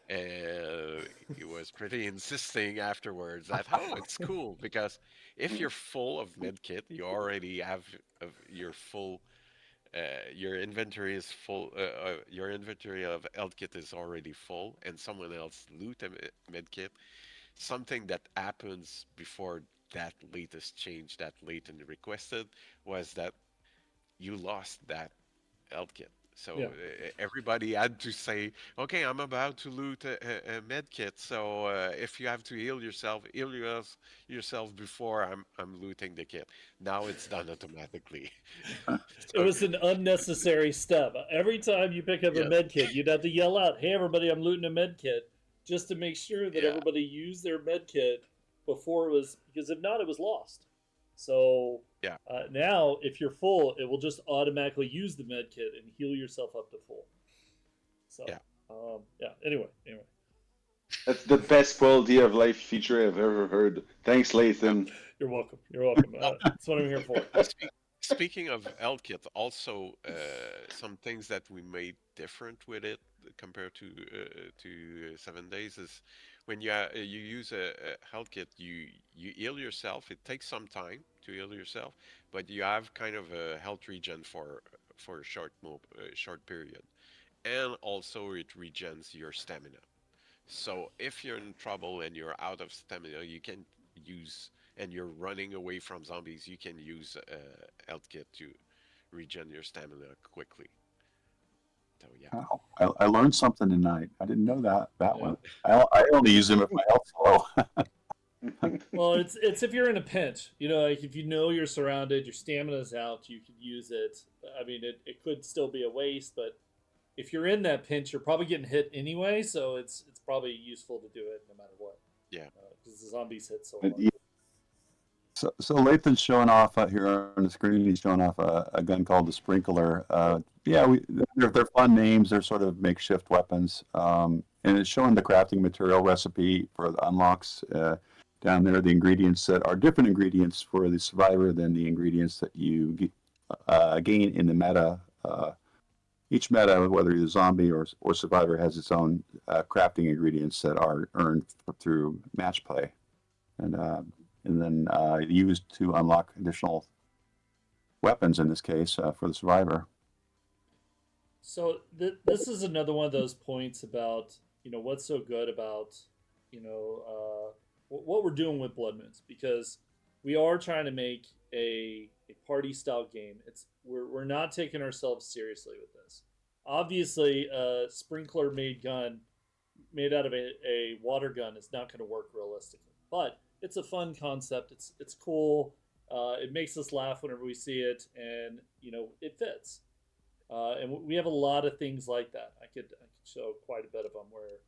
he was pretty insisting afterwards that, oh, it's cool because if you're full of medkit, you already have your full, your inventory is full, your inventory of health kit is already full, and someone else loot a medkit. Something that happens before that latest change that Layton requested was that you lost that health kit. So Yeah. everybody had to say, "Okay, I'm about to loot a med kit. So if you have to heal yourself, yourself before I'm looting the kit." Now it's done automatically. It So was an unnecessary step. Every time you pick up a yeah, med kit, you'd have to yell out, "Hey, everybody, I'm looting a med kit," just to make sure that yeah, everybody used their med kit before it was, because if not, it was lost. So yeah, now, if you're full, it will just automatically use the med kit and heal yourself up to full. So, yeah. yeah. Anyway. That's the best quality of life feature I've ever heard. Thanks, Lathan. You're welcome. You're welcome. Oh, That's what I'm here for. speaking of Elkit, also some things that we made different with it compared to 7 days is when you use a health kit, you heal yourself. It takes some time to heal yourself, but you have kind of a health regen for a short period, and also it regens your stamina. So if you're in trouble and you're out of stamina, you can use, and you're running away from zombies, you can use a health kit to regen your stamina quickly. So yeah. wow, I learned something tonight. I didn't know that Yeah. one. I only use them if my health's low. Well, it's if you're in a pinch, like if you know you're surrounded, your stamina's out, you could use it. I mean, it could still be a waste, but if you're in that pinch, you're probably getting hit anyway, so it's probably useful to do it no matter what. Yeah. Because the zombies hit so But hard. yeah, so Lathan's showing off here on the screen. He's showing off a gun called the Sprinkler. Yeah, they're fun names. They're sort of makeshift weapons. And it's showing the crafting material recipe for the unlocks down there. The ingredients that are different ingredients for the survivor than the ingredients that you gain in the meta. Each meta, whether you're a zombie or survivor, has its own crafting ingredients that are earned through match play, and then used to unlock additional weapons. In this case, for the survivor. So this is another one of those points about what's so good about what we're doing with Blood Moons, because we are trying to make a party style game. We're not taking ourselves seriously with this. Obviously, a sprinkler made gun made out of a water gun is not going to work realistically, but it's a fun concept. It's cool. It makes us laugh whenever we see it, and it fits. And we have a lot of things like that. I could show quite a bit of them where,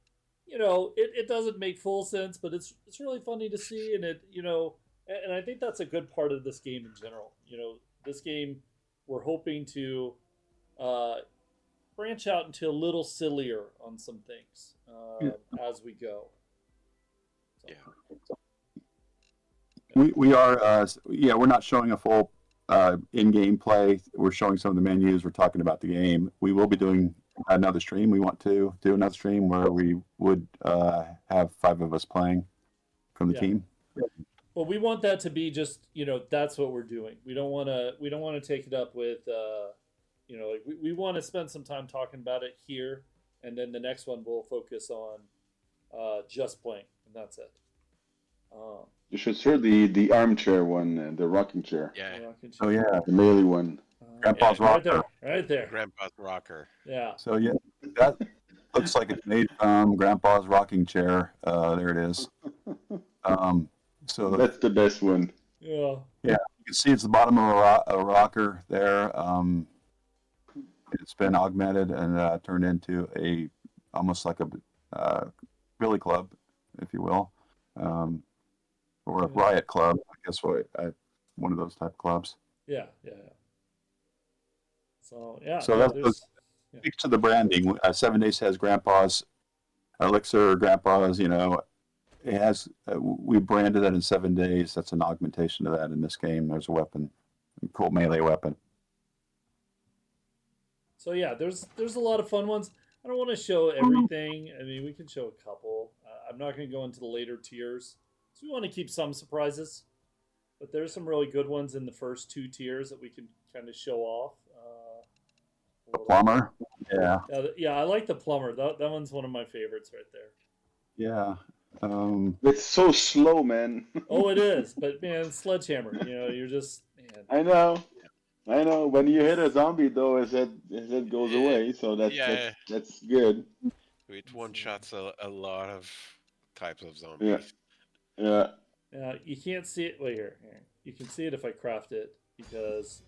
it doesn't make full sense, but it's really funny to see, and and I think that's a good part of this game in general. This game, we're hoping to branch out into a little sillier on some things as we go. So. Yeah. We are we're not showing a full in-game play. We're showing some of the menus. We're talking about the game. We will be doing another stream. We want to do another stream where we would have 5 of us playing from the team. Well, we want that to be just that's what we're doing. We don't want to take it up with we want to spend some time talking about it here, and then the next one will focus on just playing, and that's it. You should share the armchair one, the rocking chair. Yeah. Oh yeah, The melee one. Grandpa's rocker. Right there. Grandpa's rocker. Yeah. So yeah, that looks like it's made from Grandpa's rocking chair. There it is. So That's the best one. Yeah. Yeah, you can see it's the bottom of a rocker there. It's been augmented and turned into almost like a billy club, if you will, or a riot club. I guess one of those type of clubs. Yeah. So yeah. So that speaks to the branding. 7 Days has Grandpa's Elixir, Grandpa's. It has. We branded that in 7 Days. That's an augmentation of that in this game. There's a weapon, a cool melee weapon. So yeah, there's a lot of fun ones. I don't want to show everything. I mean, we can show a couple. I'm not going to go into the later tiers. So we want to keep some surprises. But there's some really good ones in the first 2 tiers that we can kind of show off. The plumber. Yeah. Yeah, I like the plumber. That one's one of my favorites right there. Yeah. It's so slow, man. Oh, it is. But man, Sledgehammer, you're just, man. I know. When you hit a zombie, though, his head goes away. So that's good. It one-shots a lot of types of zombies. Yeah. You can't see it. Wait here. You can see it if I craft it because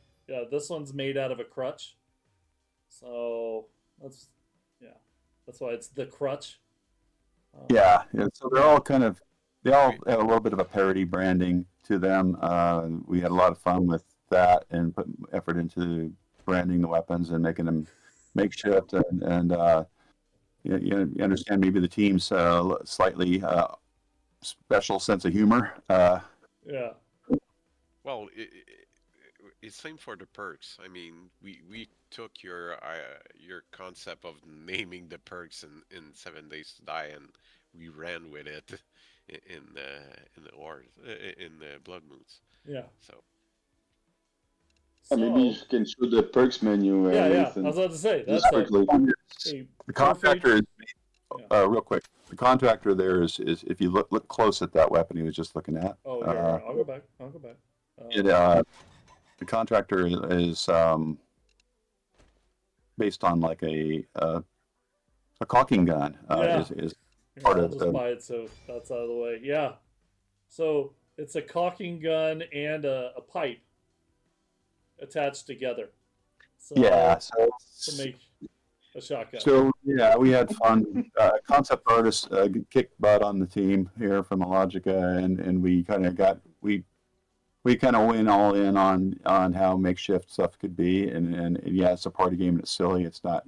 this one's made out of a crutch. So that's why it's the crutch. Yeah. So they all have a little bit of a parody branding to them. We had a lot of fun with that and put effort into branding the weapons and making them makeshift and you understand maybe the team's slightly special sense of humor. Yeah. Well, it's same for the perks. I mean, we took your concept of naming the perks in 7 Days to Die, and we ran with it in the Blood Moons. Yeah. So maybe you can show the perks menu. Yeah. I was about to say that's the contractor is real quick. The contractor there is if you look close at that weapon he was just looking at. Oh, yeah. I'll go back. The contractor is based on like a caulking gun. Is part I'll of just buy it so that's out of the way. Yeah. So it's a caulking gun and a pipe attached together. So, to make a shotgun. So yeah, we had fun. Concept artists kicked butt on the team here from Logica, and we kind of went all in on how makeshift stuff could be, and yeah, it's a party game and it's silly. It's not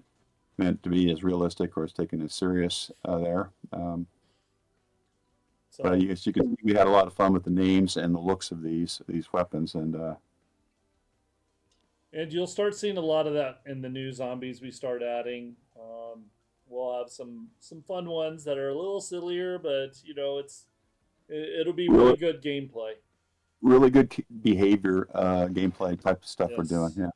meant to be as realistic or as taken as serious there. But as you can see, we had a lot of fun with the names and the looks of these weapons, and you'll start seeing a lot of that in the new zombies we start adding. We'll have some fun ones that are a little sillier, but it'll be really good gameplay. Really good behavior gameplay type of stuff we're doing. Yeah.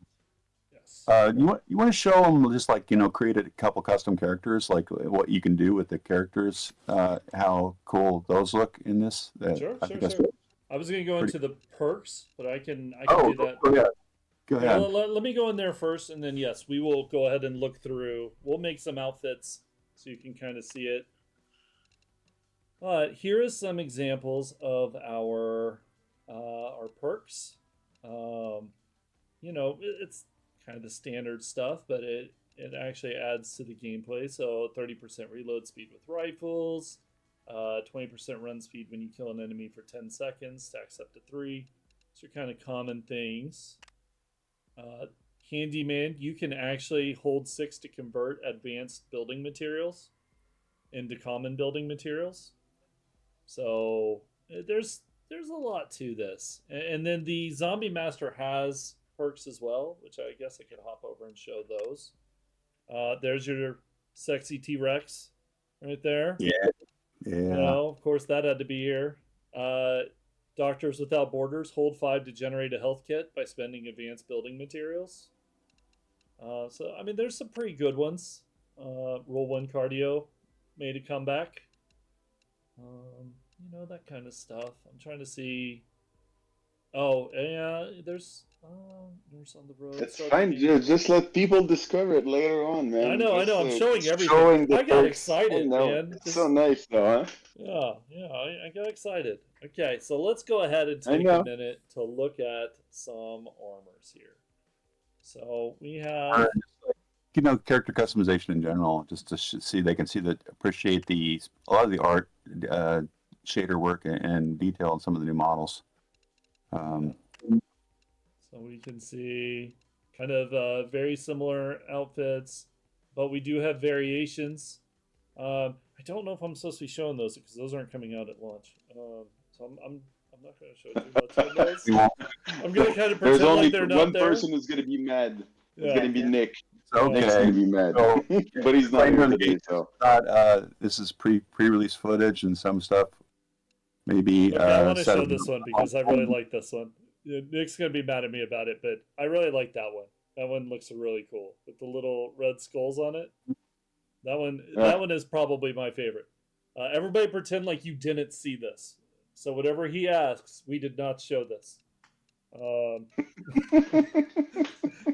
Yes. You want to show them just create a couple custom characters, like what you can do with the characters, how cool those look in this. Sure. I was going to go into the perks, but I can do that. Yeah. Go ahead. Let me go in there first, and then yes, we will go ahead and look through. We'll make some outfits so you can kind of see it. Here is some examples of our perks. It's kind of the standard stuff, but it actually adds to the gameplay. So 30% reload speed with rifles, 20% run speed when you kill an enemy for 10 seconds, stacks up to 3. So kind of common things. Handyman, you can actually hold 6 to convert advanced building materials into common building materials. So there's a lot to this. And then the Zombie Master has perks as well, which I guess I could hop over and show those. There's your sexy T-Rex right there. Yeah. Of course, that had to be here. Doctors Without Borders, hold 5 to generate a health kit by spending advanced building materials. So, I mean, there's some pretty good ones. Roll 1 cardio made a comeback. You know, that kind of stuff. I'm trying to see. Oh, yeah, there's Nurse on the Road. It's fine. Just let people discover it later on, man. I know. I'm showing everything. I got perks. excited, man. It's so nice, though, huh? Yeah, I got excited. Okay, so let's go ahead and take a minute to look at some armors here. So we have, you know, character customization in general, just to see they can appreciate a lot of the art, shader work, and detail in some of the new models. So we can see kind of very similar outfits, but we do have variations. I don't know if I'm supposed to be showing those because those aren't coming out at launch. So I'm not going to show too much on those. I'm going to kind of pretend like they're not there. There's only one person who's going to be mad. It's going to be Nick. Okay. Nick's going to be mad. So, but he's not here today, so. This is pre-release footage and some stuff. Maybe. Okay, I want to show this one because I really like this one. Nick's going to be mad at me about it, but I really like that one. That one looks really cool with the little red skulls on it. That one is probably my favorite. Everybody pretend like you didn't see this. So whatever he asks, we did not show this.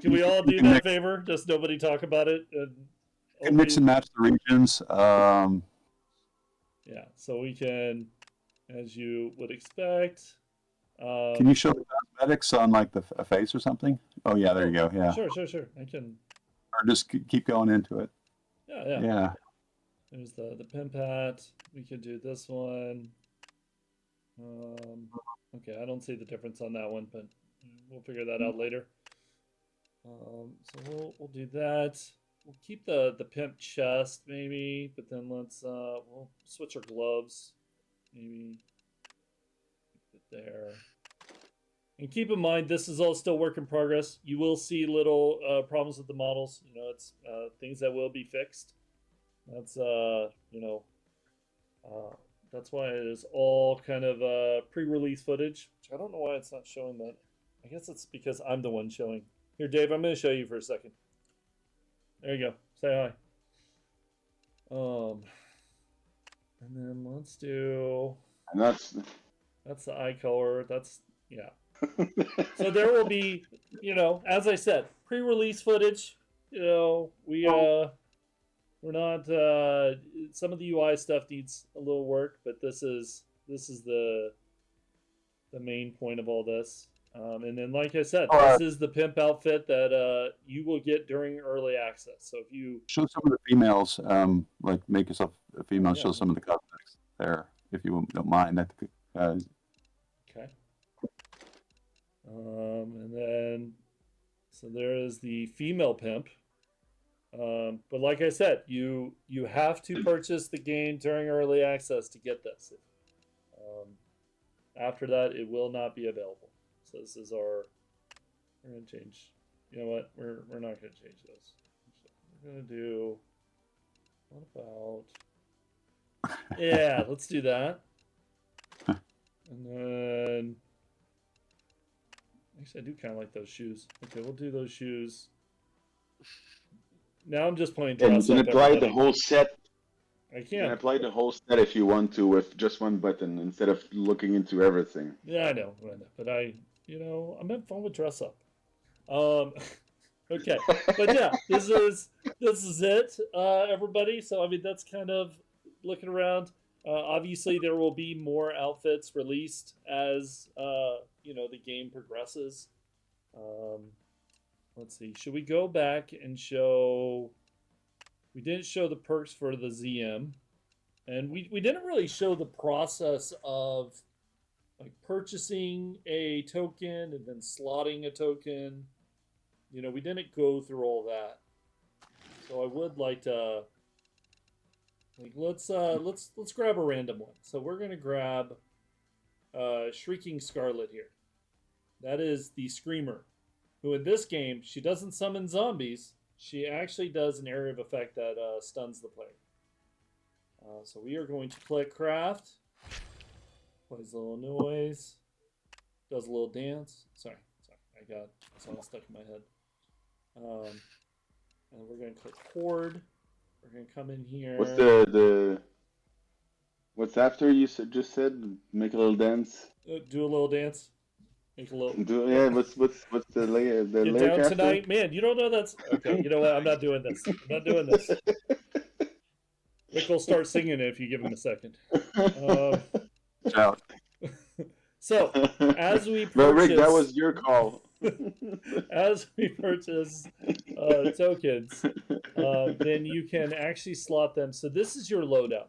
Can we all do that favor? Just nobody talk about it. And mix and match the regions. Yeah, so we can, as you would expect. Can you show the cosmetics on like a face or something? Oh yeah, there you go. Yeah. Sure. I can. Or just keep going into it. Yeah. There's the pimp hat. We could do this one. Okay, I don't see the difference on that one, but we'll figure that out later. So we'll do that. We'll keep the pimp chest maybe, but then we'll switch our gloves maybe. Keep it there. And keep in mind, this is all still work in progress. You will see little problems with the models. You know, it's things that will be fixed. That's that's why it is all kind of pre-release footage. Which I don't know why it's not showing that. I guess it's because I'm the one showing. Here, Dave, I'm going to show you for a second. There you go. Say hi. And then let's do. And that's the eye color. Yeah. So there will be, as I said, pre-release footage. We're not. Some of the UI stuff needs a little work, but this is the main point of all this. And then, like I said, this is the pimp outfit that you will get during early access. So if you show some of the females, like make yourself a female, show some of the cosmetics there, if you don't mind. Okay. And then, so there is the female pimp. But like I said, you have to purchase the game during early access to get this. After that, it will not be available. So this is we're going to change. You know what? We're not going to change those. We're going to do, what about, yeah, let's do that. And then, actually, I do kind of like those shoes. Okay, we'll do those shoes. Now I'm just playing dress up. And you can apply the whole set. I can. You can apply the whole set if you want to with just one button instead of looking into everything. Yeah, I know. But I'm having fun with dress up. Okay, but yeah, this is it, everybody. So I mean, that's kind of looking around. Obviously, there will be more outfits released as the game progresses. Let's see. Should we go back and show? We didn't show the perks for the ZM, and we didn't really show the process of like purchasing a token and then slotting a token. We didn't go through all that. So I would like to let's grab a random one. So we're gonna grab Shrieking Scarlet here. That is the Screamer, who in this game, she doesn't summon zombies. She actually does an area of effect that stuns the player. So we are going to click craft. Plays a little noise. Does a little dance. Sorry. I got a song stuck in my head. And we're going to click hoard. We're gonna come in here. What's the what's after you just said? Make a little dance. Do a little dance. Make a little. What's the lyric Get down after? tonight, man. You don't know that's okay. You know what? I'm not doing this. I'm not doing this. Rick will start singing it if you give him a second. Out. So as we But purchase, Rick, that was your call. as we purchase tokens, then you can actually slot them. So this is your loadout.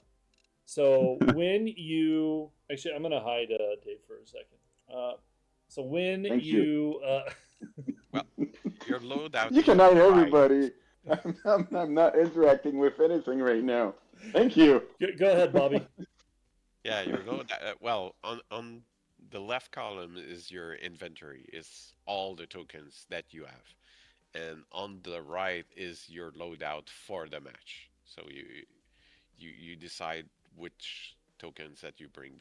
So when you actually, I'm gonna hide Dave for a second. So when Thank you Well, your loadout. You is can hide right. everybody. I'm not interacting with anything right now. Thank you. go ahead, Bobby. Yeah, your loadout. Well, on the left column is your inventory. It's all the tokens that you have, and on the right is your loadout for the match. So you decide which tokens that you bring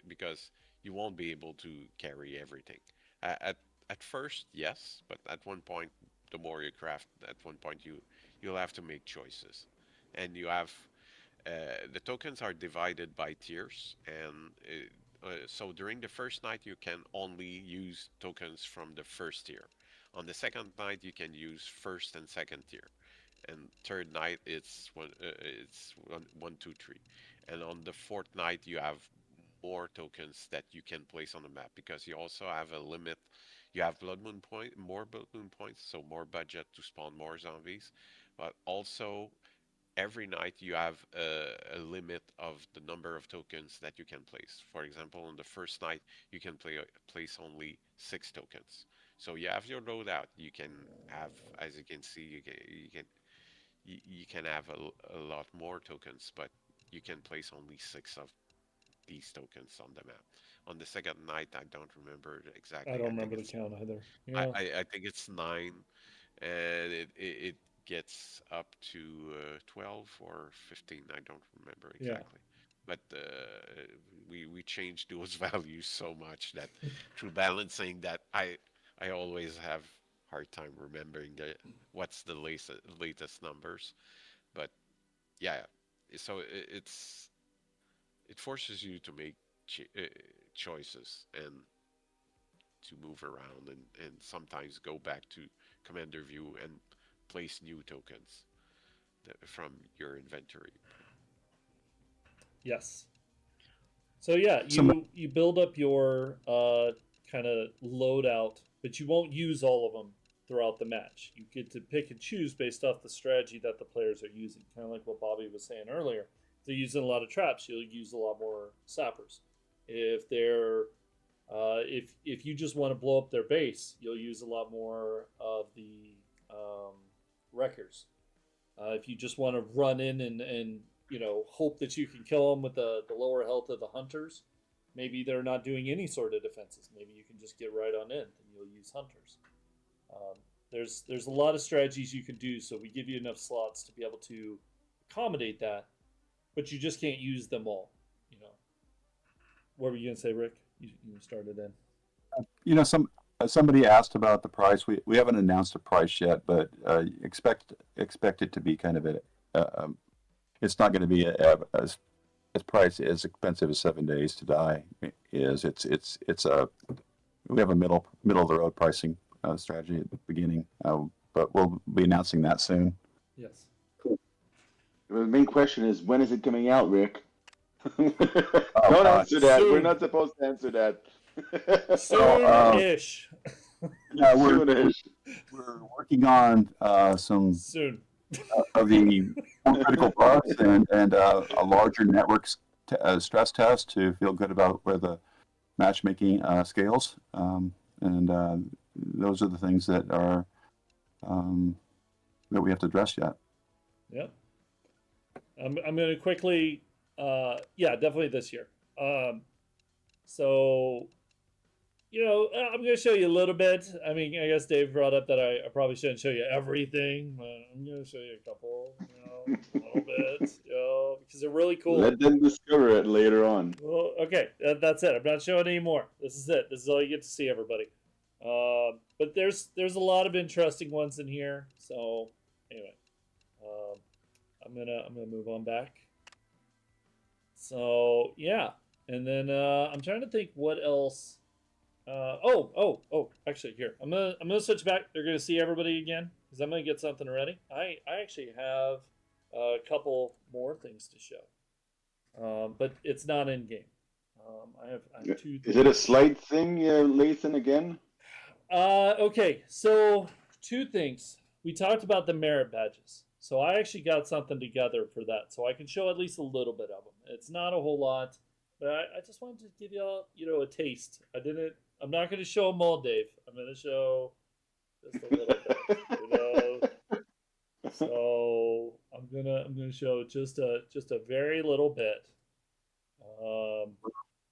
because you won't be able to carry everything. At first, yes, but at one point, the more you craft, at one point you'll have to make choices, and you have the tokens are divided by tiers, and so during the first night you can only use tokens from the first tier. On the second night you can use first and second tier, and third night it's one, two, three, and on the fourth night you have more tokens that you can place on the map because you also have a limit. You have more blood moon points, so more budget to spawn more zombies, but also every night you have a limit of the number of tokens that you can place. For example, on the first night you can place only 6 tokens. So you have your loadout. You can have, as you can see, you can have a lot more tokens, but you can place only 6 of these tokens on the map. On the second night, I don't remember exactly. I don't remember the count either. Yeah. I think it's 9, and it gets up to 12 or 15. I don't remember exactly. But we changed those values so much that through balancing that I always have hard time remembering what's the latest numbers. But yeah, so it forces you to make choices and to move around and sometimes go back to commander view and place new tokens from your inventory. Yes. So yeah, you build up your kind of loadout, but you won't use all of them throughout the match. You get to pick and choose based off the strategy that the players are using. Kind of like what Bobby was saying earlier. If they're using a lot of traps, you'll use a lot more sappers. If they're if you just want to blow up their base, you'll use a lot more of the wreckers. If you just want to run in and hope that you can kill them with the lower health of the hunters, maybe they're not doing any sort of defenses. Maybe you can just get right on in and you'll use hunters. There's a lot of strategies you can do, so we give you enough slots to be able to accommodate that, but you just can't use them all. What were you gonna say, Rick? You started in. Somebody asked about the price. We haven't announced a price yet, but expect it to be kind of it's not going to be as price as expensive as 7 Days to Die is. We have a middle of the road pricing strategy at the beginning, but we'll be announcing that soon. Yes. The main question is, when is it coming out, Rick? Don't answer that. Soon. We're not supposed to answer that. Soon-ish. Yeah, we're Soon-ish. working on some Soon. of the more critical bugs and a larger network stress test to feel good about where the matchmaking scales. And those are the things that are that we have to address yet. Yep. I'm going to quickly, definitely this year. So, I'm going to show you a little bit. I mean, I guess Dave brought up that I probably shouldn't show you everything, but I'm going to show you a couple, a little bit, because they're really cool. Let them discover it later on. Well, okay, that's it. I'm not showing any more. This is it. This is all you get to see, everybody. But there's a lot of interesting ones in here. So, anyway, I'm gonna move on back. So yeah, and then I'm trying to think what else. Actually, here I'm gonna switch back. They're gonna see everybody again because I'm gonna get something ready. I actually have a couple more things to show, but it's not in game. I have two. Is it a slide thing, Lathan, again? Okay, so two things. We talked about the merit badges. So I actually got something together for that. So I can show at least a little bit of them. It's not a whole lot, but I just wanted to give y'all, a taste. I'm not going to show them all, Dave. I'm going to show just a little bit, So I'm gonna show just a very little bit.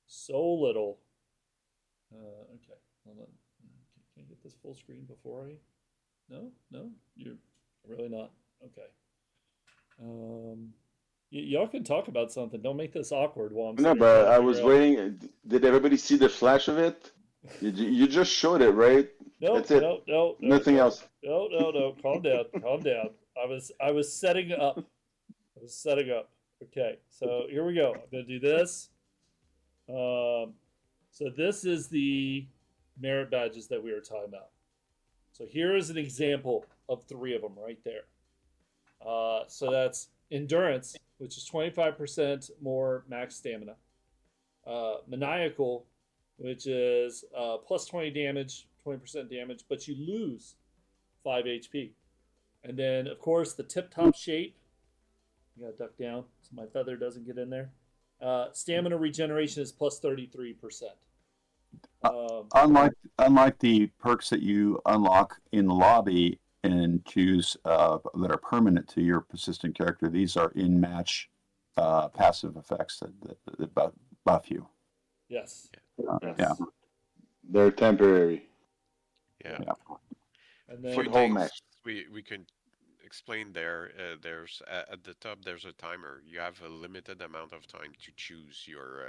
So little. Okay, hold on. Can I get this full screen before I? No, you're really not. Okay. Y'all can talk about something. Don't make this awkward while I'm. No, but I was waiting. Did everybody see the flash of it? You just showed it, right? No, that's it. No, nothing else. No. Calm down. Calm down. I was setting up. Okay, so here we go. I'm gonna do this. So this is the merit badges that we were talking about. So here is an example of 3 of them right there. So that's endurance, which is 25% more max stamina. Maniacal, which is plus 20 damage, 20% damage, but you lose 5 HP. And then, of course, the tip-top shape. You gotta duck down so my feather doesn't get in there. Stamina regeneration is plus 33%. Unlike the perks that you unlock in the lobby and choose that are permanent to your persistent character, these are in-match passive effects that buff you. Yes. Yes. Yeah. They're temporary. Yeah. And then Few the whole things match. we can explain there. There's at the top. There's a timer. You have a limited amount of time to choose your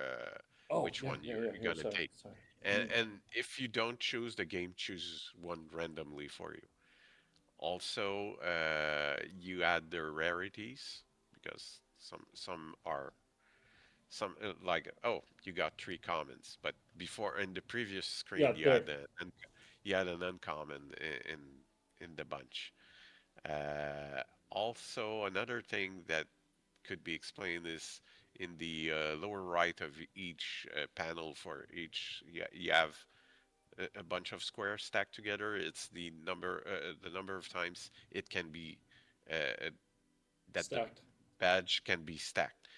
which one you're gonna take. Sorry. And if you don't choose, the game chooses one randomly for you. Also, you add the rarities because some are like, oh, you got 3 commons, but before in the previous screen you had an uncommon in the bunch. Also, another thing that could be explained is in the lower right of each panel for each, you have a bunch of squares stacked together. It's the number of times it can be that stacked. The badge can be stacked.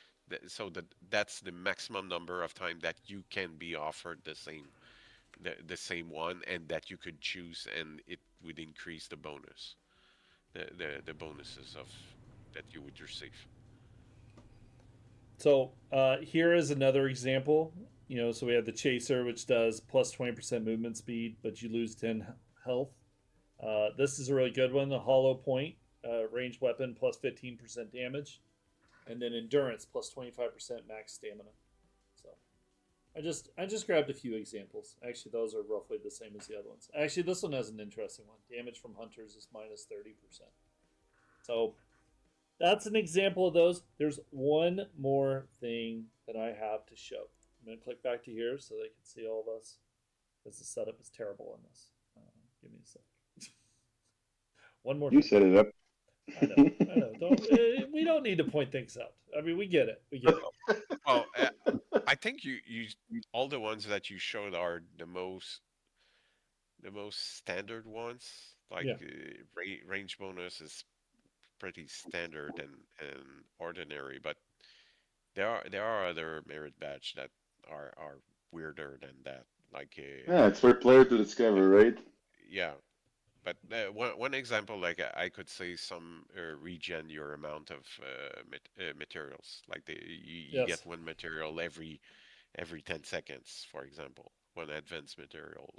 So that's the maximum number of time that you can be offered the same one, and that you could choose, and it would increase the bonus, the bonuses of that you would receive. So here is another example. So we have the chaser, which does plus 20% movement speed, but you lose 10 health. This is a really good one. The hollow point, ranged weapon plus 15% damage, and then endurance plus 25% max stamina. So I just grabbed a few examples. Actually, those are roughly the same as the other ones. Actually, this one has an interesting one. Damage from hunters is minus 30%. So that's an example of those. There's one more thing that I have to show. I'm going to click back to here so they can see all of us, because the setup is terrible on this. Give me a sec. One more. You set it up. I know. We don't need to point things out. I mean, we get it. Well, I think you all the ones that you showed are the most standard ones. Like range bonus is pretty standard and ordinary, but there are other merit badge that are weirder than that. Like yeah, it's for player to discover, right? Yeah, but one example, like I could say some regen your amount of materials. Like you get one material every 10 seconds, for example, one advanced material,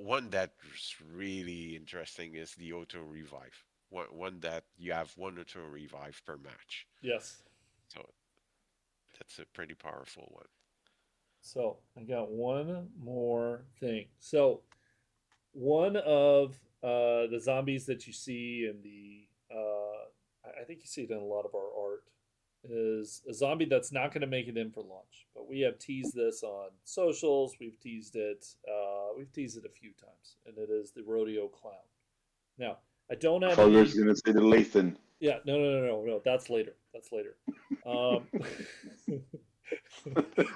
one that's really interesting is the auto revive. One that you have one auto revive per match. Yes. So that's a pretty powerful one. So I got one more thing. So one of the zombies that you see in the I think you see it in a lot of our art, is a zombie that's not going to make it in for launch. But we have teased this on socials. We've teased it. We've teased it a few times, and it is the rodeo clown. Now, I don't have. I was going to say the Lathan. Yeah, no. That's later. That's later.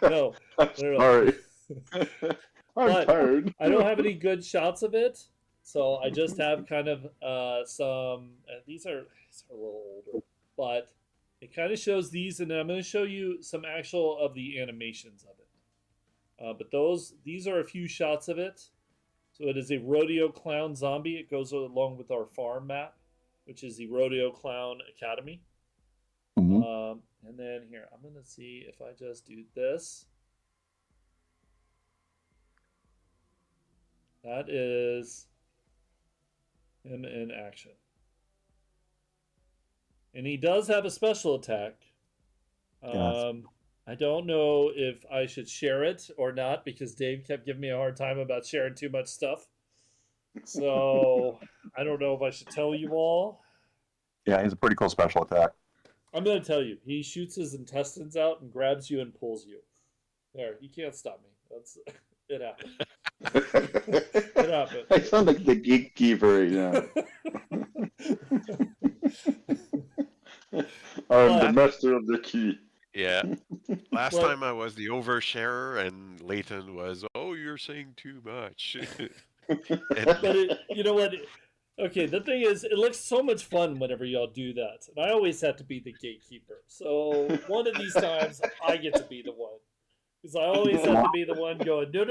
No. Sorry. I'm tired. I don't have any good shots of it, so I just have kind of some. These are a little older, but it kind of shows these, and then I'm going to show you some actual of the animations of it. But these are a few shots of it. So it is a rodeo clown zombie. It goes along with our farm map, which is the Rodeo Clown Academy. Mm-hmm. And then here, I'm going to see if I just do this. That is him in action. And he does have a special attack. Yes. I don't know if I should share it or not, because Dave kept giving me a hard time about sharing too much stuff. So I don't know if I should tell you all. Yeah, he's a pretty cool special attack. I'm going to tell you. He shoots his intestines out and grabs you and pulls you. There, you can't stop me. That's it happened. It happened. I sound like the gatekeeper right now. I'm the master of the key. Yeah. Last time I was the oversharer, and Layton was, "Oh, you're saying too much." But you know what? Okay, the thing is, it looks so much fun whenever y'all do that. And I always have to be the gatekeeper. So one of these times, I get to be the one. Because I always have to be the one going, no,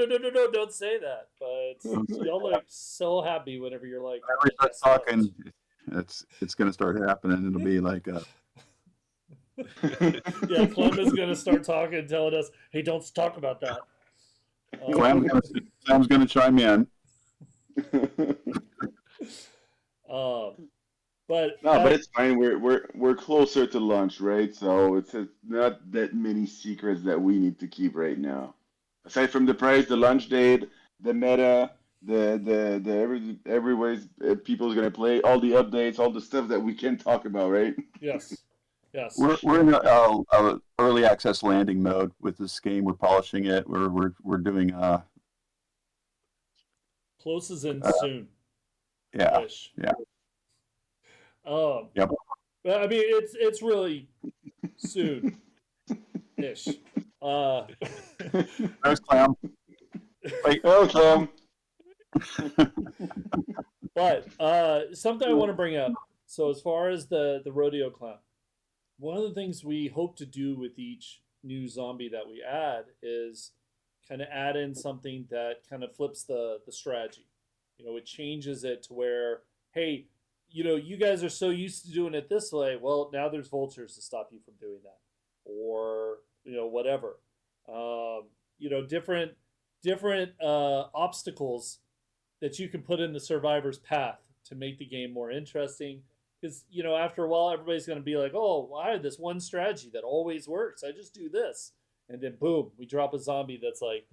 don't say that. But y'all look so happy whenever you're like, whenever we start talking, it's going to start happening. It'll be like yeah, Clem is going to start talking, telling us, hey, don't talk about that. Clem's going to chime in. But it's fine. We're closer to launch, right? So it's not that many secrets that we need to keep right now. Aside from the price, the launch date, the meta, the every ways people's gonna play, all the updates, all the stuff that we can talk about, right? Yes. We're in a early access landing mode with this game. We're polishing it. We're doing close as in soon. Yeah. Yeah. Yep. I mean, it's really soon-ish. There's Clam. Wait, oh, Clam. But something I want to bring up. So as far as the rodeo clown, one of the things we hope to do with each new zombie that we add is kind of add in something that kind of flips the strategy. You know, it changes it to where, hey, you know, you guys are so used to doing it this way. Well, now there's vultures to stop you from doing that, or you know, whatever. You know, different obstacles that you can put in the survivor's path to make the game more interesting. Because you know, after a while, everybody's going to be like, "Oh, well, I have this one strategy that always works. I just do this," and then boom, we drop a zombie that's like,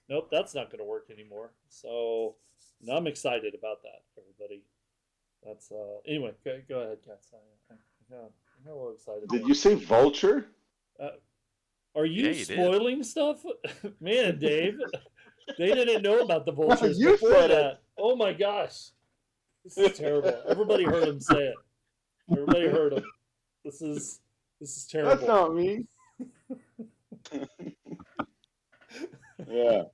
"Nope, that's not going to work anymore." So, and I'm excited about that, everybody. That's anyway. Go ahead, Cats. I'm a little excited. Did you say vulture? Are you spoiling stuff, man, Dave? They didn't know about the vultures before that. Oh my gosh, this is terrible. Everybody heard him say it. Everybody heard him. This is terrible. That's not me. Yeah.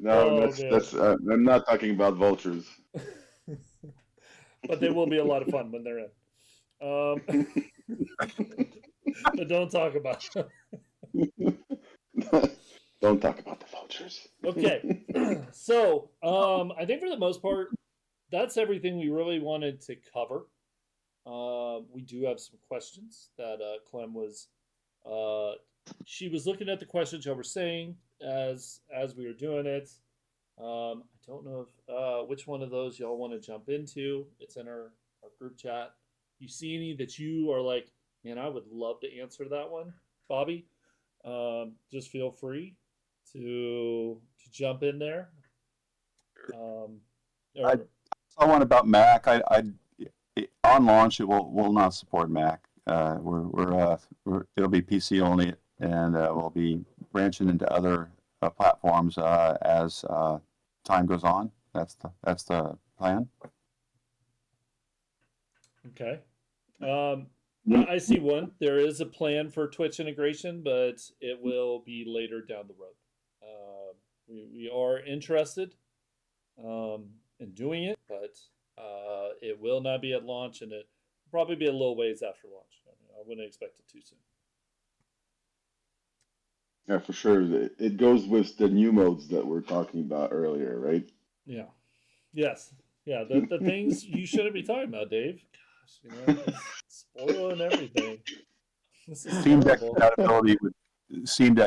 No, that's. I'm not talking about vultures. But they will be a lot of fun when they're in. But don't talk about them. Don't talk about the vultures. Okay. So, I think for the most part, that's everything we really wanted to cover. We do have some questions that Clem was... she was looking at the questions y'all were saying as we were doing it. I don't know if which one of those y'all want to jump into. It's in our group chat. You see any that you are like, man, I would love to answer that one, Bobby? Just feel free to jump in there. I saw one about Mac. On launch, it will not support Mac. It'll be PC only, and we'll be branching into other platforms as time goes on. That's the plan. Okay. I see one. There is a plan for Twitch integration, but it will be later down the road. We are interested in doing it, but it will not be at launch, and it will probably be a little ways after launch. I wouldn't expect it too soon. Yeah, for sure. It goes with the new modes that we're talking about earlier, right? Yeah. Yes. Yeah. The things you shouldn't be talking about, Dave. Gosh, spoiling everything. This is Steam Deck terrible.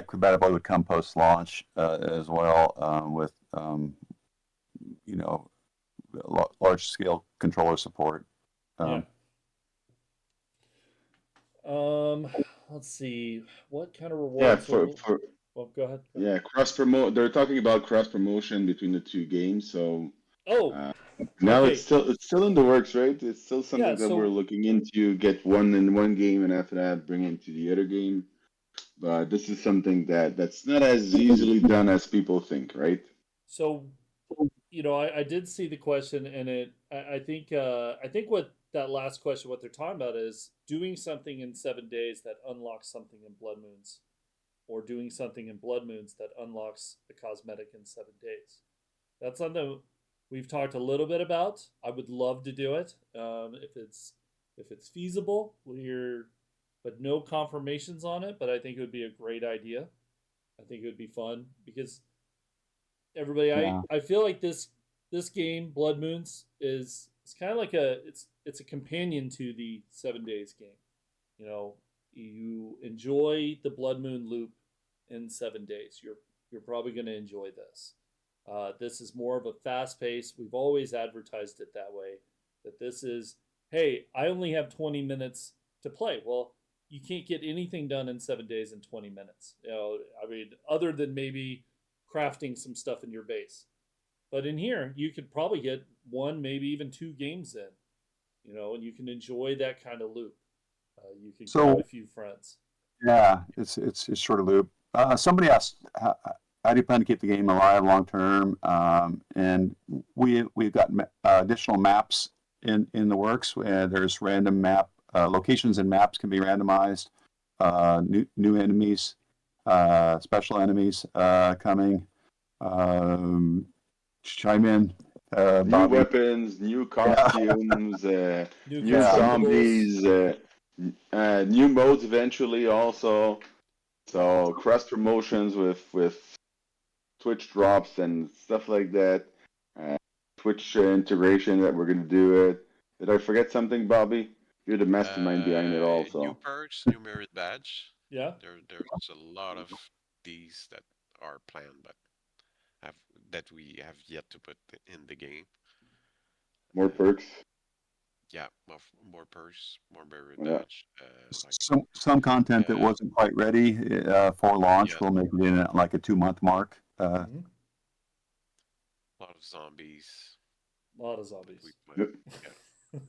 compatibility would come post launch as well with large scale controller support. Yeah. Let's see. What kind of rewards? Yeah, well, go ahead. Yeah, cross promote. They're talking about cross promotion between the two games. So now okay. it's still in the works, right? It's still something that we're looking into. Get one in one game, and after that, bring it to the other game. But this is something that's not as easily done as people think, right? So, I did see the question, and I think what that last question, what they're talking about is doing something in 7 days that unlocks something in Blood Moons, or doing something in Blood Moons that unlocks a cosmetic in 7 days. That's something we've talked a little bit about. I would love to do it if it's feasible. But no confirmations on it. But I think it would be a great idea. I think it would be fun because everybody. I feel like this game, Blood Moons, it's kind of like it's a companion to the 7 days game. You enjoy the Blood Moon loop in 7 days. You're probably going to enjoy this. This is more of a fast pace. We've always advertised it that way. That this is, hey, I only have 20 minutes to play. Well, you can't get anything done in 7 days in 20 minutes. Other than maybe crafting some stuff in your base. But in here, you could probably get 1, maybe even 2 games in. And you can enjoy that kind of loop. You can grab a few friends. Yeah, it's a short loop. Somebody asked, how do you plan to keep the game alive long term? And we've got additional maps in the works. There's random map locations and maps can be randomized. New enemies, special enemies coming. Chime in. New Bobby. weapons, new costumes, new zombies, new modes eventually also. So cross promotions with Twitch drops and stuff like that. Twitch integration that we're gonna do it. Did I forget something, Bobby? You're the mastermind behind it also. New perks, new merit badge. Yeah. There's a lot of these that are planned, but that we have yet to put in the game. More perks. Yeah, more perks, more merit badge. Some content that wasn't quite ready for launch. We'll make it in at like a 2-month mark. A lot of zombies. A lot of zombies. Yep.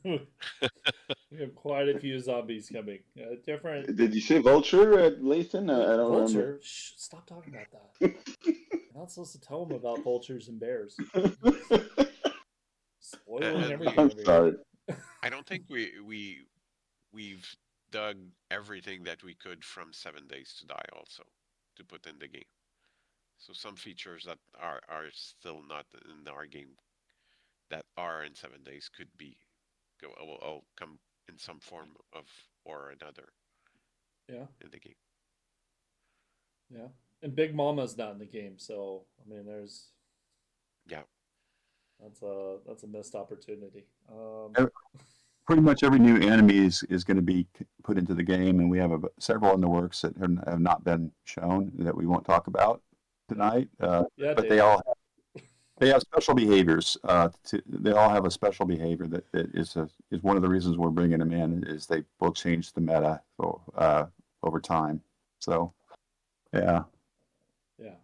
We have quite a few zombies coming. Different. Did you say vulture, Lathan? I don't vulture? remember. Shh, stop talking about that. You're not supposed to tell them about vultures and bears. Spoiling everything. I'm sorry. I don't think we've dug everything that we could from 7 Days to Die also to put in the game. So some features that are still not in our game that are in 7 days could come in some form of or another. Yeah. In the game. Yeah, and Big Mama's not in the game, so there's. Yeah. That's a missed opportunity. Pretty much every new enemy is going to be put into the game, and we have several in the works that have not been shown that we won't talk about tonight. But they all have special behaviors. They all have a special behavior that is one of the reasons we're bringing them in. Is they will change the meta over time. So, yeah. Yeah.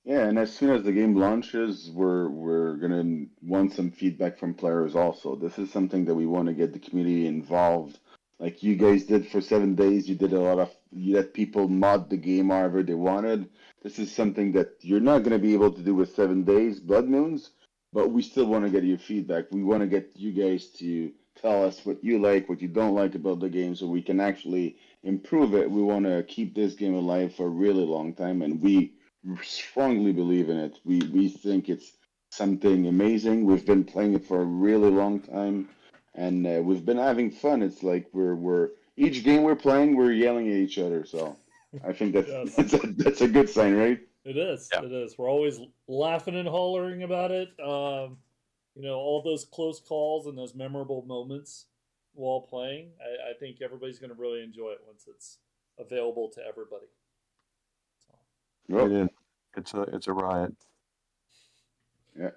Yeah, and as soon as the game launches, we're gonna want some feedback from players also. This is something that we want to get the community involved. Like you guys did for 7 days, you did a lot of you let people mod the game however they wanted. This is something that you're not gonna be able to do with 7 days, Blood Moons, but we still want to get your feedback. We want to get you guys to tell us what you like, what you don't like about the game, so we can actually improve it. We want to keep this game alive for a really long time, and we strongly believe in it. We think it's something amazing. We've been playing it for a really long time, and we've been having fun. It's like we're each game we're playing, we're yelling at each other. So I think that's Yes. that's a good sign, right? It is. Yeah. It is. We're always laughing and hollering about it. All those close calls and those memorable moments while playing. I think everybody's going to really enjoy it once it's available to everybody. So, It is. It's a riot. Yeah.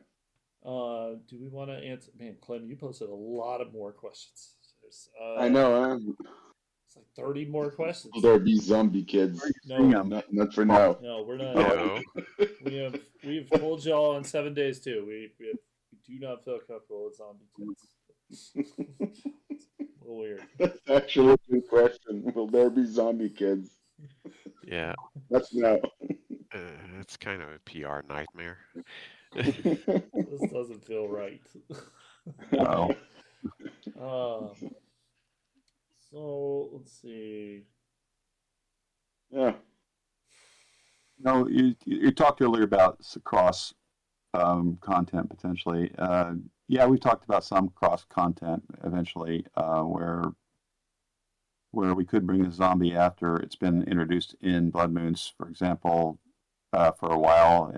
do we want to answer? Man, Clem, you posted a lot of more questions. I know. It's like 30 more questions. Will there be zombie kids? No, Not for now. no, we're not. No. We've told y'all in 7 days too. We do not feel comfortable with zombie kids. It's a little weird. That's actually a good question. Will there be zombie kids? Yeah. That's now. It's kind of a PR nightmare. This doesn't feel right. No. So let's see. Yeah. No, you talked earlier about cross content potentially. Yeah, we talked about some cross content eventually, where we could bring a zombie after it's been introduced in Blood Moons, for example, for a while,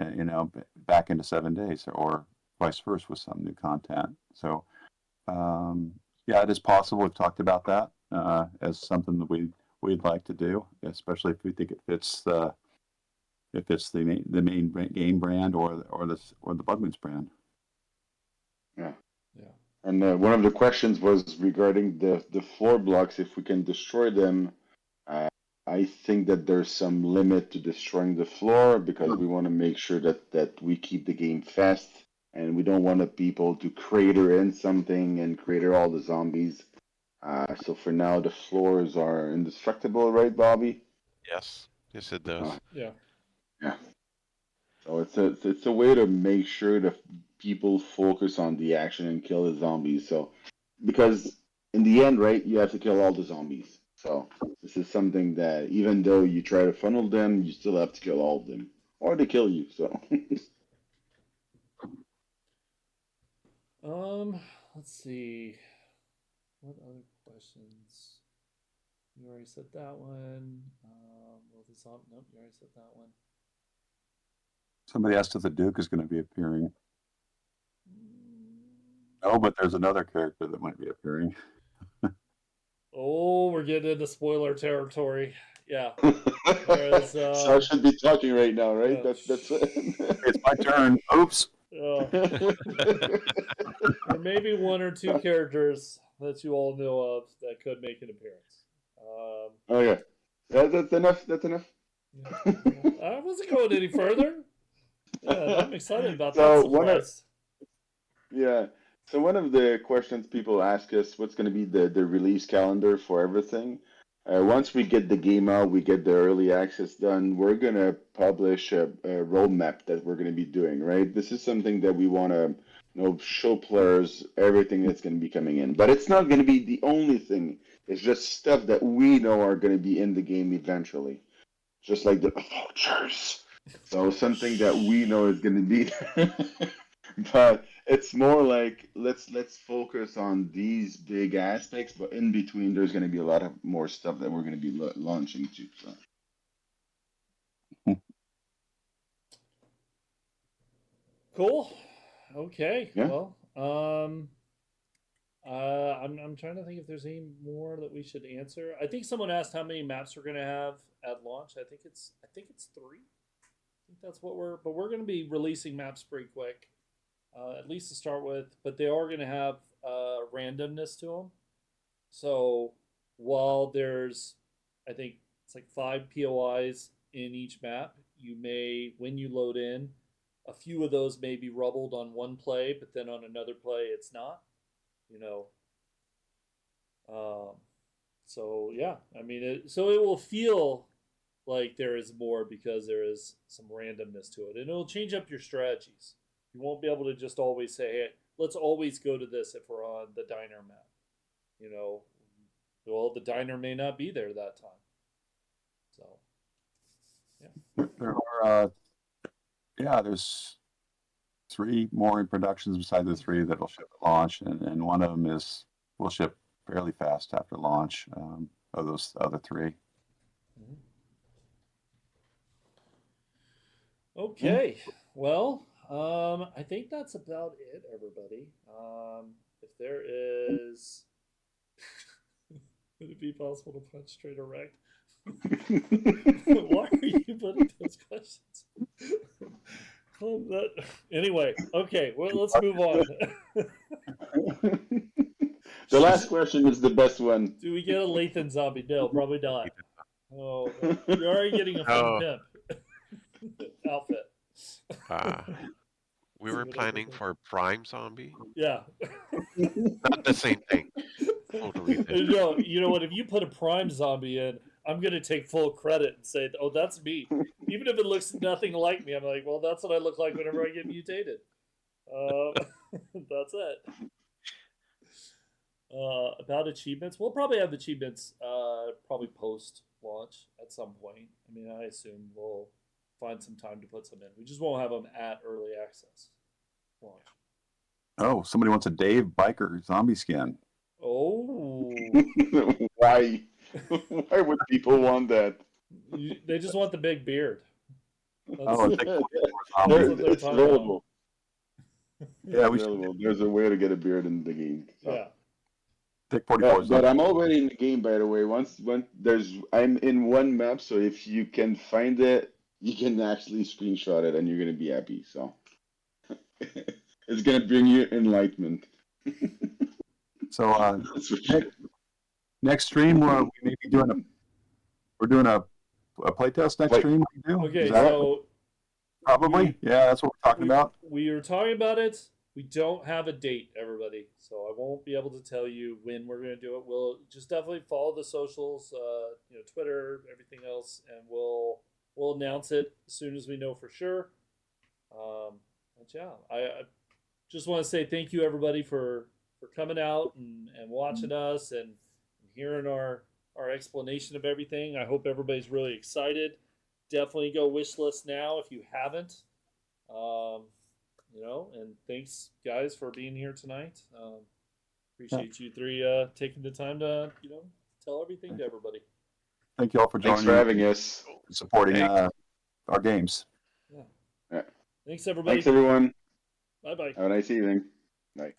back into 7 days, or vice versa with some new content. So, yeah, it is possible. We've talked about that as something that we'd like to do, especially if we think it fits the main game brand or the Blood Moons brand. Yeah. Yeah. And one of the questions was regarding the floor blocks. If we can destroy them, I think that there's some limit to destroying the floor because we want to make sure that we keep the game fast and we don't want the people to crater in something and crater all the zombies. So for now, the floors are indestructible, right, Bobby? Yes. Yes, it does. Yeah. Yeah. So it's a way to make sure that people focus on the action and kill the zombies. So because in the end, right, you have to kill all the zombies. So this is something that even though you try to funnel them, you still have to kill all of them, or they kill you. So let's see. What other questions? You already said that one. Well, nope, you already said that one. Somebody asked if the Duke is going to be appearing. Oh, but there's another character that might be appearing. Oh, we're getting into spoiler territory. Yeah. so I should be talking right now, right? Yeah. That's It's my turn. Oops. There may be one or two characters that you all know of that could make an appearance. Okay. That's enough. That's enough. I wasn't going any further. Yeah, I'm excited about So that surprise. Yeah. So one of the questions people ask us, what's going to be the release calendar for everything? Once we get the game out, we get the early access done, we're going to publish a roadmap that we're going to be doing, right? This is something that we want to show players everything that's going to be coming in. But it's not going to be the only thing. It's just stuff that we know are going to be in the game eventually. Just like the vultures. So something that we know is going to be but it's more like let's focus on these big aspects, but in between there's going to be a lot of more stuff that we're going to be launching too. So. Cool. Okay. Yeah. Well, I'm trying to think if there's any more that we should answer. I think someone asked how many maps we're gonna have at launch. I think it's 3. I think that's what we're going to be releasing maps pretty quick, at least to start with. But they are going to have randomness to them. So while there's, I think it's like 5 POIs in each map. You may, when you load in, a few of those may be rubbled on one play, but then on another play it's not. You know. So yeah, I mean, so it will feel like there is more because there is some randomness to it, and it'll change up your strategies. You won't be able to just always say, "Hey, let's always go to this if we're on the diner map." You know, well, the diner may not be there that time. So, yeah. There are, there's 3 more in productions besides the 3 that will ship at launch, and one of them will ship fairly fast after launch. Of those other 3. Okay. Well, I think that's about it, everybody. If there is, would it be possible to punch straight erect? Why are you putting those questions? Anyway, okay. Well, let's move on. The last question is the best one. Do we get a Lathan zombie? No, probably not. Oh, you're already getting a fun pimp outfit. We were planning for Prime Zombie. Yeah. Not the same thing. Totally different. No, you know what? If you put a Prime Zombie in, I'm going to take full credit and say, oh, that's me. Even if it looks nothing like me, I'm like, well, that's what I look like whenever I get mutated. That's it. About achievements, we'll probably have achievements probably post-launch at some point. I mean, I assume we'll find some time to put some in. We just won't have them at early access launch. Oh, somebody wants a Dave Biker zombie skin. Oh. Why? Why would people want that? They just want the big beard. It's available. Yeah, There's a way to get a beard in the game. So. Yeah. But I'm already in the game, by the way. I'm in one map, so if you can find it, you can actually screenshot it, and you're gonna be happy. So it's gonna bring you enlightenment. So next stream, we may be doing a playtest next stream. Okay, so probably that's what we're talking about. We are talking about it. We don't have a date, everybody, so I won't be able to tell you when we're going to do it. We'll just definitely follow the socials, Twitter, everything else, and we'll announce it as soon as we know for sure. But yeah, I just want to say thank you, everybody, for coming out and watching us and hearing our explanation of everything. I hope everybody's really excited. Definitely go wish list now if you haven't. And thanks, guys, for being here tonight. Appreciate you 3 taking the time to, tell everything to everybody. Thank you all for joining. Thanks for having us. Supporting our games. Yeah. Thanks, everybody. Thanks, everyone. Bye-bye. Have a nice evening. Bye.